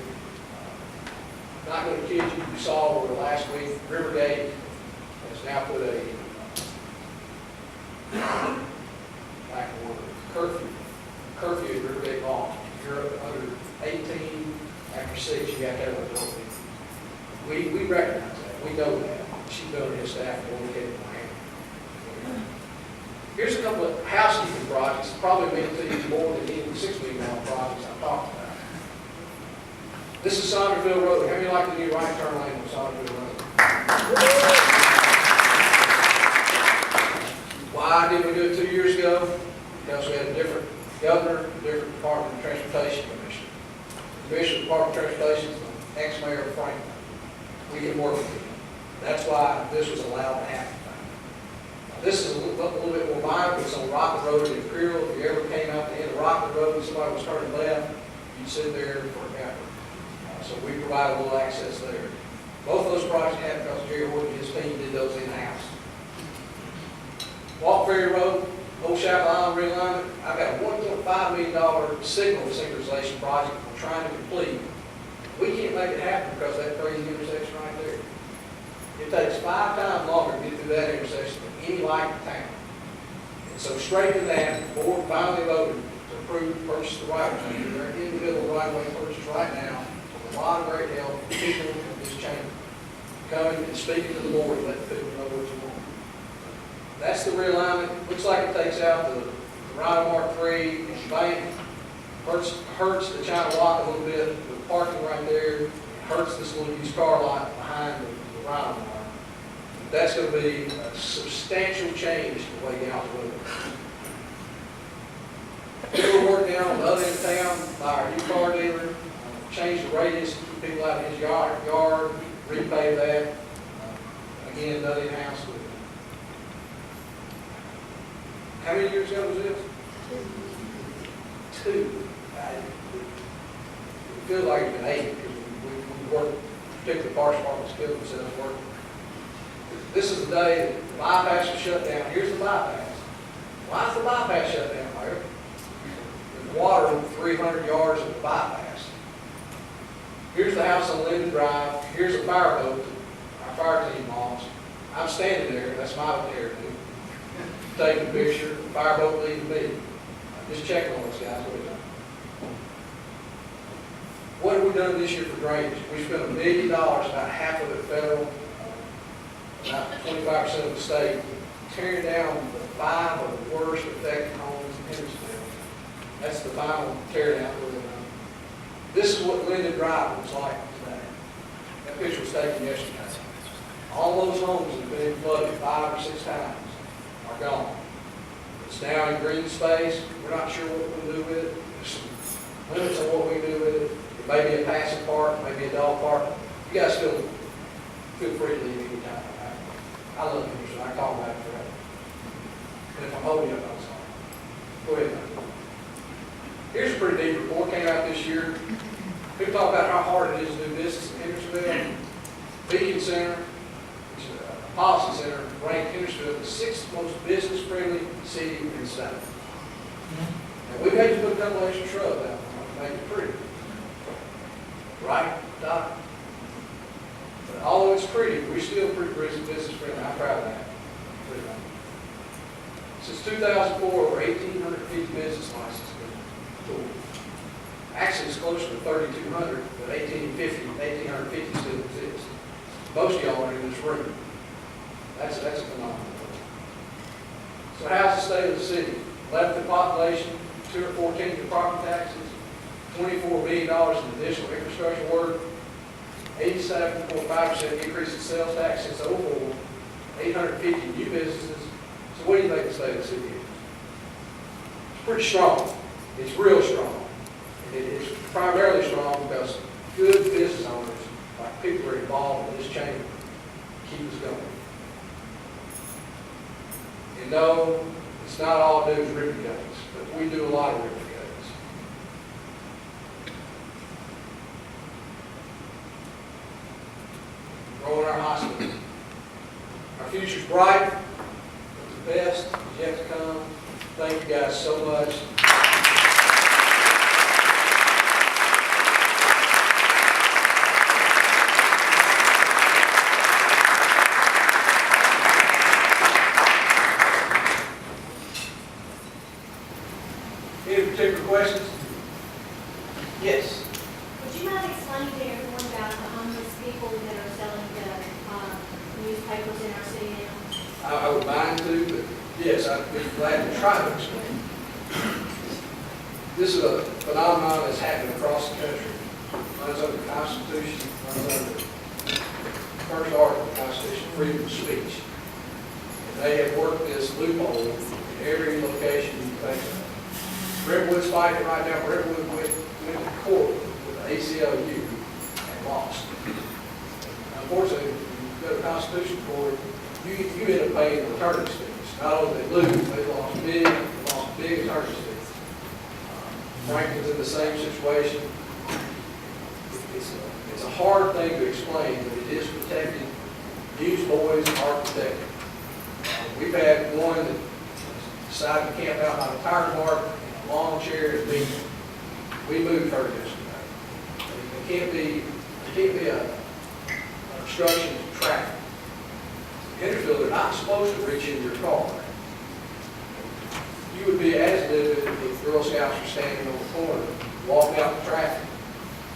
Not going to kid you, you saw over the last week, Rivergate has now put a curfew at Rivergate Mall. If you're under 18, after 6, you have to have a adult meeting. We recognize that. We know that. Chief builder and his staff have indicated plan. Here's a couple of housekeeping projects that probably mean to you more than any of the $6 million projects I'm talking about. This is Saundersville Road. How many like the new right turn lane on Saundersville Road? Why did we do it 2 years ago? Because we had a different governor, a different Department of Transportation Commission. The Commissioner of the Department of Transportation is the ex-mayor of Franklin. We can work with him. That's why this was allowed to happen. This is a little bit more minor. It's on Rockland Road in Imperial. If you ever came out to the end of Rockland Road and somebody was turning left, you'd sit there forever. So we provide a little access there. Both of those projects happened because Jerry Horton and his team did those in-house. Walk Ferry Road, Old Chapel Island realignment. I've got a $1.5 million signal synchronization project we're trying to complete. We can't make it happen because of that crazy intersection right there. It takes 5 times longer to get through that intersection than any light in town. And so straight to that, the board finally voted to approve the purchase of the right-of-way. They're in the middle of the right-of-way purchase right now. A lot of great help from people in this chamber coming and speaking to the board and letting people know what you want. That's the realignment. Looks like it takes out the Rhino Mark 3 and the bank. Hurts the China Lock a little bit with parking right there. Hurts this little used car lot behind the Rhino Mark. That's going to be a substantial change to the way Yacht lives. We're working down on the other end of town by our new car dealer. Change the radius, keep people out of his yard, repave that. Again, another in-house. How many years ago was this? 2. It feels like it's been 8 because we worked, particularly parts department skilled and set us working. This is the day that the bypass was shut down. Here's the bypass. Why is the bypass shut down, Larry? There's water 300 yards of the bypass. Here's the house on Linden Drive. Here's a fireboat our fire team lost. I'm standing there. That's my care to taking a picture. The fireboat leading me. I'm just checking on those guys. What have we done this year for drainage? We spent $1 million, about half of it federal, about 25% of the state, tearing down the 5 of the worst affected homes in Hendersonville. That's the final tear down. This is what Linden Drive looks like today. That picture was taken yesterday. All those homes that have been flooded 5 or 6 times are gone. It's now in green space. We're not sure what we're going to do with it. There's some limits on what we can do with it. It may be a passive park, maybe a dog park. You guys feel free to leave anytime. I love Henderson. I call them back forever. And if I'm holding you up, I'm sorry. Beacon Center, which is a policy center, ranked Hendersonville the 6th most business-friendly city in the state. And we've had to put a couple extra shrubs out to make it pretty. Right, Doc? But although it's pretty, we're still pretty business-friendly. I'm proud of that. Pretty much. Since 2004, over 1,850 business licenses have been pulled. Actually, it's closer to 3,200, but 1,850 still exist. Most of y'all are in this room. That's a phenomenon. So how's the state of the city? 11th in population, 214 in property taxes, $24 million in additional infrastructure work, 87.5% increase in sales tax since 2004, 850 new businesses. So what do you think the state of the city is? It's pretty strong. It's real strong. And it's primarily strong because good business owners, like people who are involved in this chamber, keep us going. And no, it's not all news ribbon cuttings, but we do a lot of ribbon cuttings. Growing our hospital. Our future's bright, but the best is yet to come. Thank you guys so much. Any particular questions? Yes. Would you mind explaining to everyone about the homeless people that are selling the newspapers in our city now? I would mind to, but yes, I'd be glad to try to explain. This is a phenomenon that's happening across the country. Runs under the Constitution, runs under the first article of the Constitution, freedom of speech. And they have worked this loophole in every location you can think of. Redwood's fighting right now. Redwood went to court with the ACLU and lost. Unfortunately, when you go to Constitution Court, you end up paying attorney's fees. Not only did they lose, they lost big attorney's fees. Franklin's in the same situation. It's a hard thing to explain, but it is protected. Newsboys are protected. We've had one that decided to camp out by the tire mark. Lawn chair is being, we moved her yesterday. It can't be a obstruction to traffic. In Hendersonville, they're not supposed to reach into your car. You would be as livid if Girl Scouts were standing on the corner, walking out the traffic,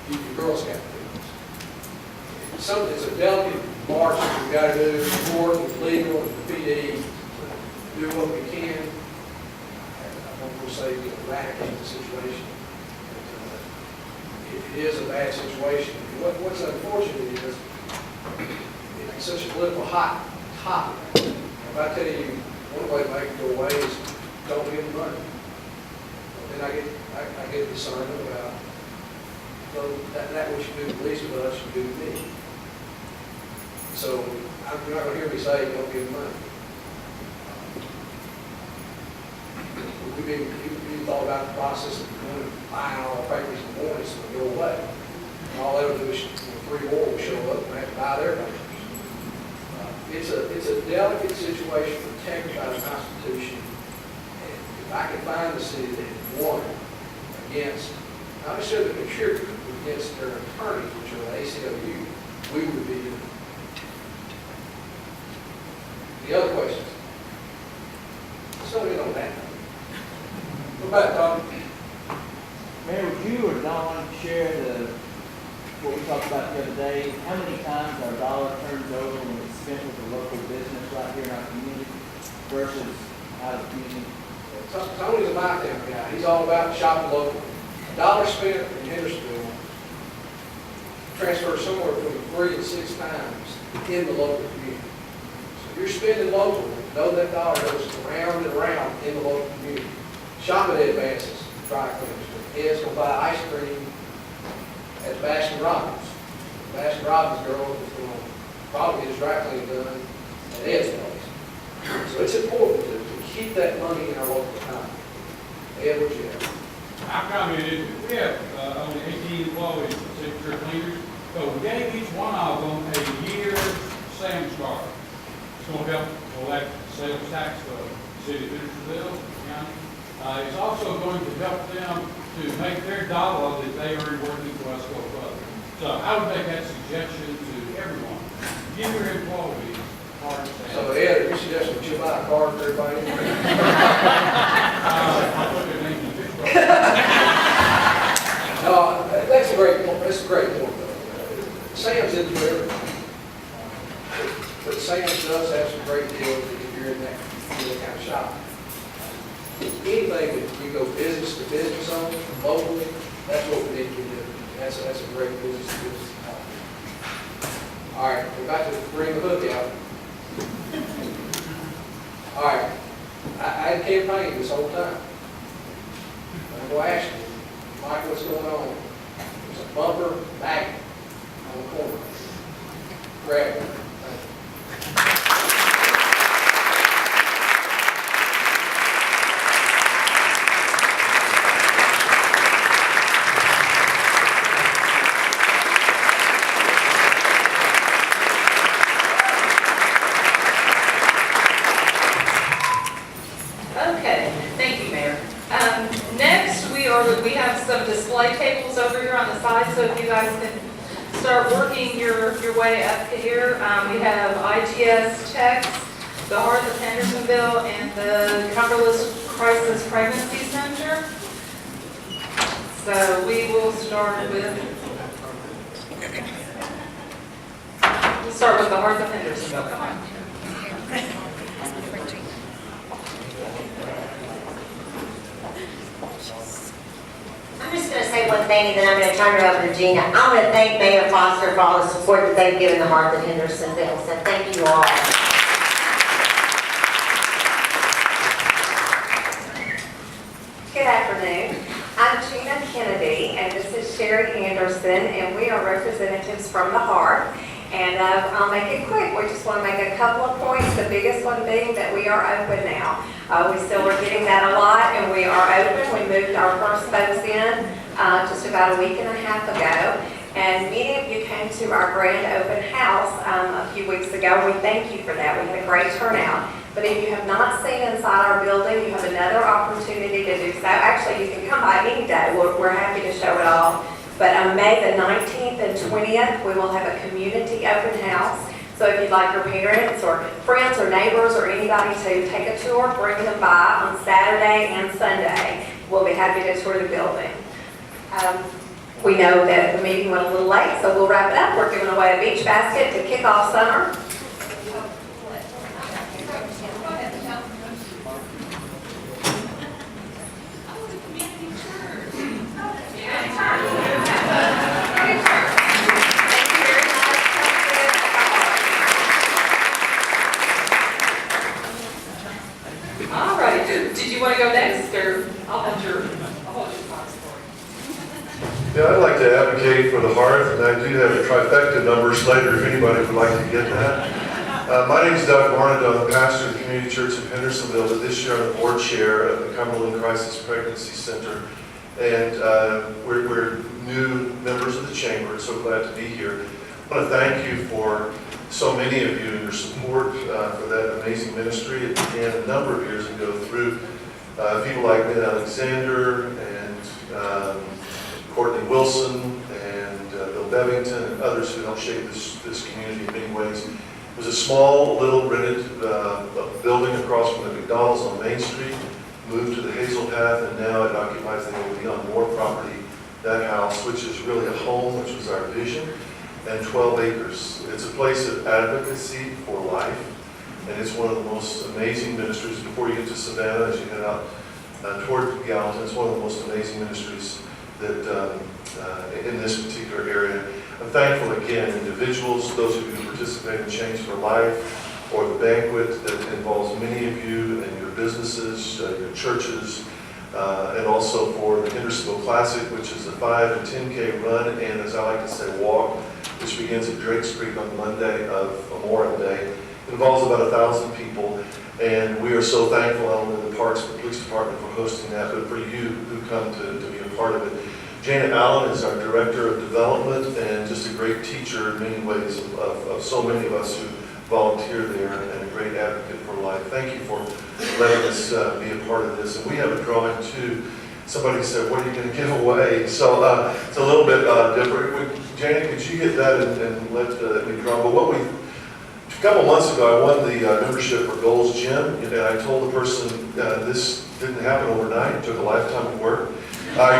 use your Girl Scout boots. It's a delicate march that we've got to do. It's important, it's legal, it's the PD. Do what we can. I don't want to say eradicate the situation. It is a bad situation. What's unfortunate is it's such a political hot topic. If I tell you one way to make it go away is don't give them money. Then I get concerned about that what you do to least of us, you do to me. So you're not going to hear me say don't give them money. We've thought about the process of buying all our papers in the morning so they go away. And all they'll do is 3 more will show up and have to buy their papers. It's a delicate situation protected by the Constitution. And if I can find the city that won against, not necessarily the contributors, but against their attorneys, which are the ACLU, we would be doing. The other questions? Somebody on that. Go back, Tom. Mayor, would you or Don share what we talked about the other day? How many times our dollar turns over when it's spent with a local business right here in our community versus out of the community? Tony's a my town guy. He's all about shopping local. $1 spent in Hendersonville transfers somewhere between 3 and 6 times in the local community. So if you're spending locally, know that dollar goes around and around in the local community. Shopping advances, dry cleaners. Ed's going to buy ice cream at Baskin Robbins. Baskin Robbins girl is going to probably get his dry cleaning done at Ed's place. So it's important to keep that money in our local economy. Ed, what you have? I commented, we have only 18 employees, temperature cleaners, so we gave each one of them a year city of Hendersonville County. It's also going to help them to make their dollar that they earn working for us go further. So I would make that suggestion to everyone. Give your employees hard to So Ed, you suggest that you buy a car for everybody? I'll put their name in the picture. No, that's a great point. That's a great point, though. Sam's isn't for everybody. But Sam's does have some great deals if you're in that kind of shop. Anything that you go business to business on, locally, that's what we need to be doing. That's a great business to business. All right, we're about to bring the hook out. All right, I had campaigned this whole time. I'm going to ask you, Mike, what's going on? There's a bumper magnet on the corner. Grab it. Okay, thank you, Mayor. Next, we have some display tables over here on the side, so if you guys can start working your way up here. We have IGS Techs, the Heart of Hendersonville, and the Cumberland Crisis Pregnancy Center. So we will start with the Heart of Hendersonville. Come on. I'm just going to say one thing, and then I'm going to turn it over to Gina. I want to thank Mayor Foster for all the support that they've given the Heart of Hendersonville, so thank you all. Good afternoon. I'm Gina Kennedy, and this is Sherry Anderson, and we are representatives from the Heart. And I'll make it quick. We just want to make a couple of points, the biggest one being that we are open now. We still are getting that a lot, and we are open. We moved our first folks in just about a week and a half ago. And many of you came to our grand open house a few weeks ago. We thank you for that. We had a great turnout. But if you have not seen inside our building, you have another opportunity to do so. Actually, you can come by any day. We're happy to show it all. But on May the 19th and 20th, we will have a community open house. So if you'd like your parents or friends or neighbors or anybody to take a tour, bring them by on Saturday and Sunday. We'll be happy to tour the building. We know that the meeting went a little late, so we'll wrap it up. We're giving away a beach basket to kick off summer. All right, did you want to go next, or I'll hold your box for you. Yeah, I'd like to advocate for the Hearth, and I do have the trifecta numbers later if anybody would like to get that. My name is Doug Barnado. I'm the pastor of the Community Church of Hendersonville, but this year I'm the board chair of the Cumberland Crisis Pregnancy Center. And we're new members of the chamber, so glad to be here. I want to thank you for so many of you and your support for that amazing ministry. It began a number of years ago through people like Ben Alexander and Courtney Wilson and Bill Bevington and others who helped shape this community in many ways. It was a small, little rented building across from the McDonald's on Main Street, moved to the Hazel Path, and now it occupies the old Leon Moore property, that house, which is really a home, which was our vision, and 12 acres. It's a place of advocacy for life, and it's one of the most amazing ministries. Before you get to Savannah, as you head out toward Gallatin, it's one of the most amazing ministries that in this particular area. I'm thankful again, individuals, those of you who participate in Change for Life, or the banquet that involves many of you and your businesses, your churches, and also for the Hendersonville Classic, which is a 5 and 10K run, and as I like to say, walk, which begins at Drake's Creek on Monday of Memorial Day. It involves about 1,000 people, and we are so thankful not only to the Parks and the Police Department for hosting that, but for you who come to be a part of it. Janet Allen is our Director of Development and just a great teacher in many ways of so many of us who volunteer there and a great advocate for life. Thank you for letting us be a part of this. And we have a drawing too. Somebody said, what are you going to give away? So it's a little bit different. Janie, could you get that and let me draw? But a couple months ago, I won the membership for Gold's Gym, and I told the person this didn't happen overnight. It took a lifetime of work. I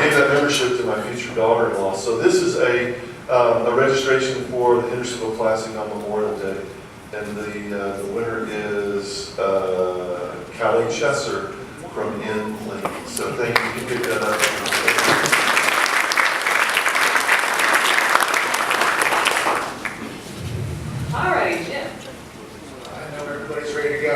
gave that membership to my future daughter-in-law. So this is a registration for the Hendersonville Classic on Memorial Day. And the winner is Callie Chesser from Lynn. So thank you. You can pick that up. All right, Jim. I know everybody's ready to go.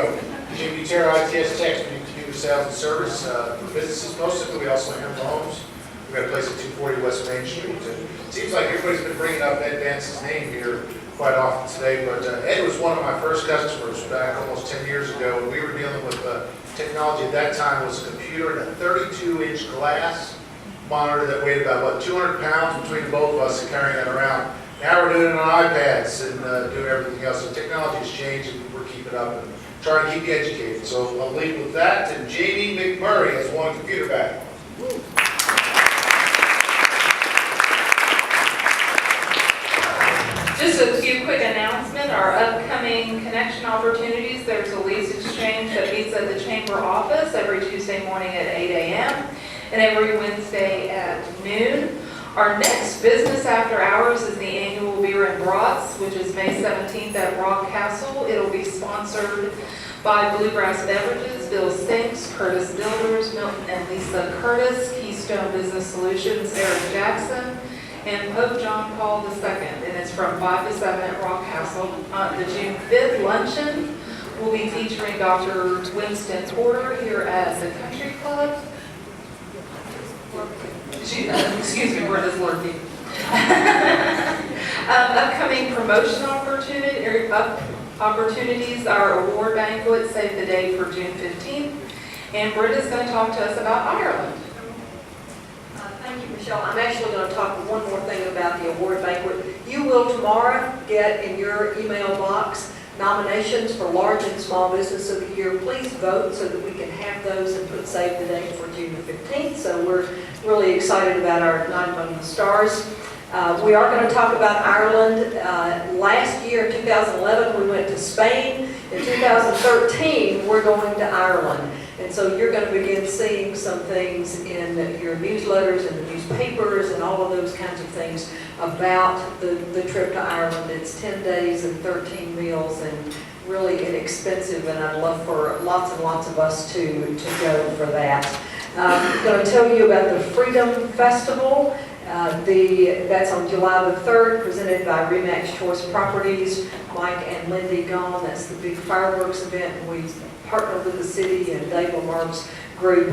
Jim Butera, ITS Tech, Computer Sales and Service for businesses mostly. We also have homes. We've got a place at 240 West Main Street. It seems like everybody's been bringing up Ed Dance's name here quite often today, but Ed was one of my first customers back almost 10 years ago. We were dealing with technology at that time was a computer and a 32-inch glass monitor that weighed about, 200 pounds between the both of us and carrying that around. Now we're doing it on iPads and doing everything else. So technology has changed and we're keeping up and trying to keep you educated. So I'll leave with that. And Jamie McMurray has won a computer bag. Just a few quick announcements. Our upcoming connection opportunities, there's a lease exchange that meets at the chamber office every Tuesday morning at 8 a.m. and every Wednesday at noon. Our next business after hours is the annual Beer and Brats, which is May 17th at Rock Castle. It'll be sponsored by Bluegrass Beverages, Bill Sinks, Curtis Builders, Milton and Lisa Curtis, Keystone Business Solutions, Eric Jackson, and Pope John Paul II. And it's from 5 to 7 at Rock Castle. The June 5th luncheon will be featuring Dr. Winston Porter here at the Country Club. Excuse me, where does Lord be? Upcoming promotion opportunities, our award banquet, save the date for June 15th. And Britta's going to talk to us about Ireland. Thank you, Michelle. I'm actually going to talk one more thing about the award banquet. You will tomorrow get in your email box nominations for large and small business of the year. Please vote so that we can have those and put save the date for June the 15th. So we're really excited about our Night Among the Stars. We are going to talk about Ireland. Last year, in 2011, we went to Spain. In 2013, we're going to Ireland. And so you're going to begin seeing some things in your newsletters and the newspapers and all of those kinds of things about the trip to Ireland. It's 10 days and 13 meals and really inexpensive, and I'd love for lots and lots of us to go for that. I'm going to tell you about the Freedom Festival. That's on July the 3rd, presented by Remax Choice Properties. Mike and Lindy Gone, that's the big fireworks event, and we partnered with the city and Dave Lamarck's group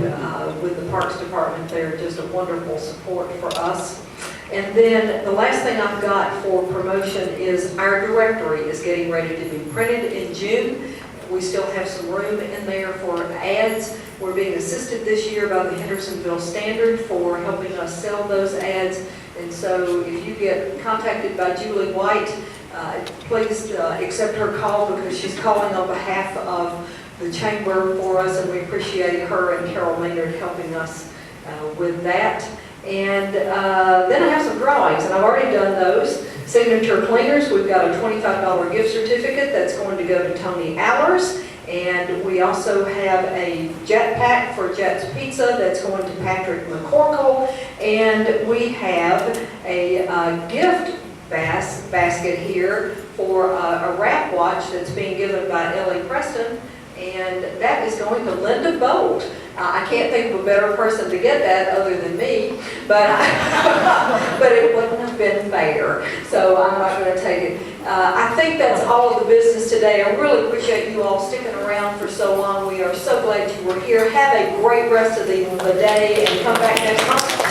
with the Parks Department. They're just a wonderful support for us. And then the last thing I've got for promotion is our directory is getting ready to be printed in June. We still have some room in there for ads. We're being assisted this year by the Hendersonville Standard for helping us sell those ads. And so if you get contacted by Julie White, please accept her call because she's calling on behalf of the chamber for us, and we appreciate her and Carol Maynard helping us with that. And then I have some drawings, and I've already done those. Signature Cleaners, we've got a $25 gift certificate that's going to go to Tony Allers. And we also have a Jet Pack for Jet's Pizza that's going to Patrick McCorkle. And we have a gift basket here for a wrap watch that's being given by Ellie Preston. And that is going to Linda Bolt. I can't think of a better person to get that other than me, but it wouldn't have been fair, so I'm not going to take it. I think that's all of the business today. I really appreciate you all sticking around for so long. We are so glad you were here. Have a great rest of the day and come back next month.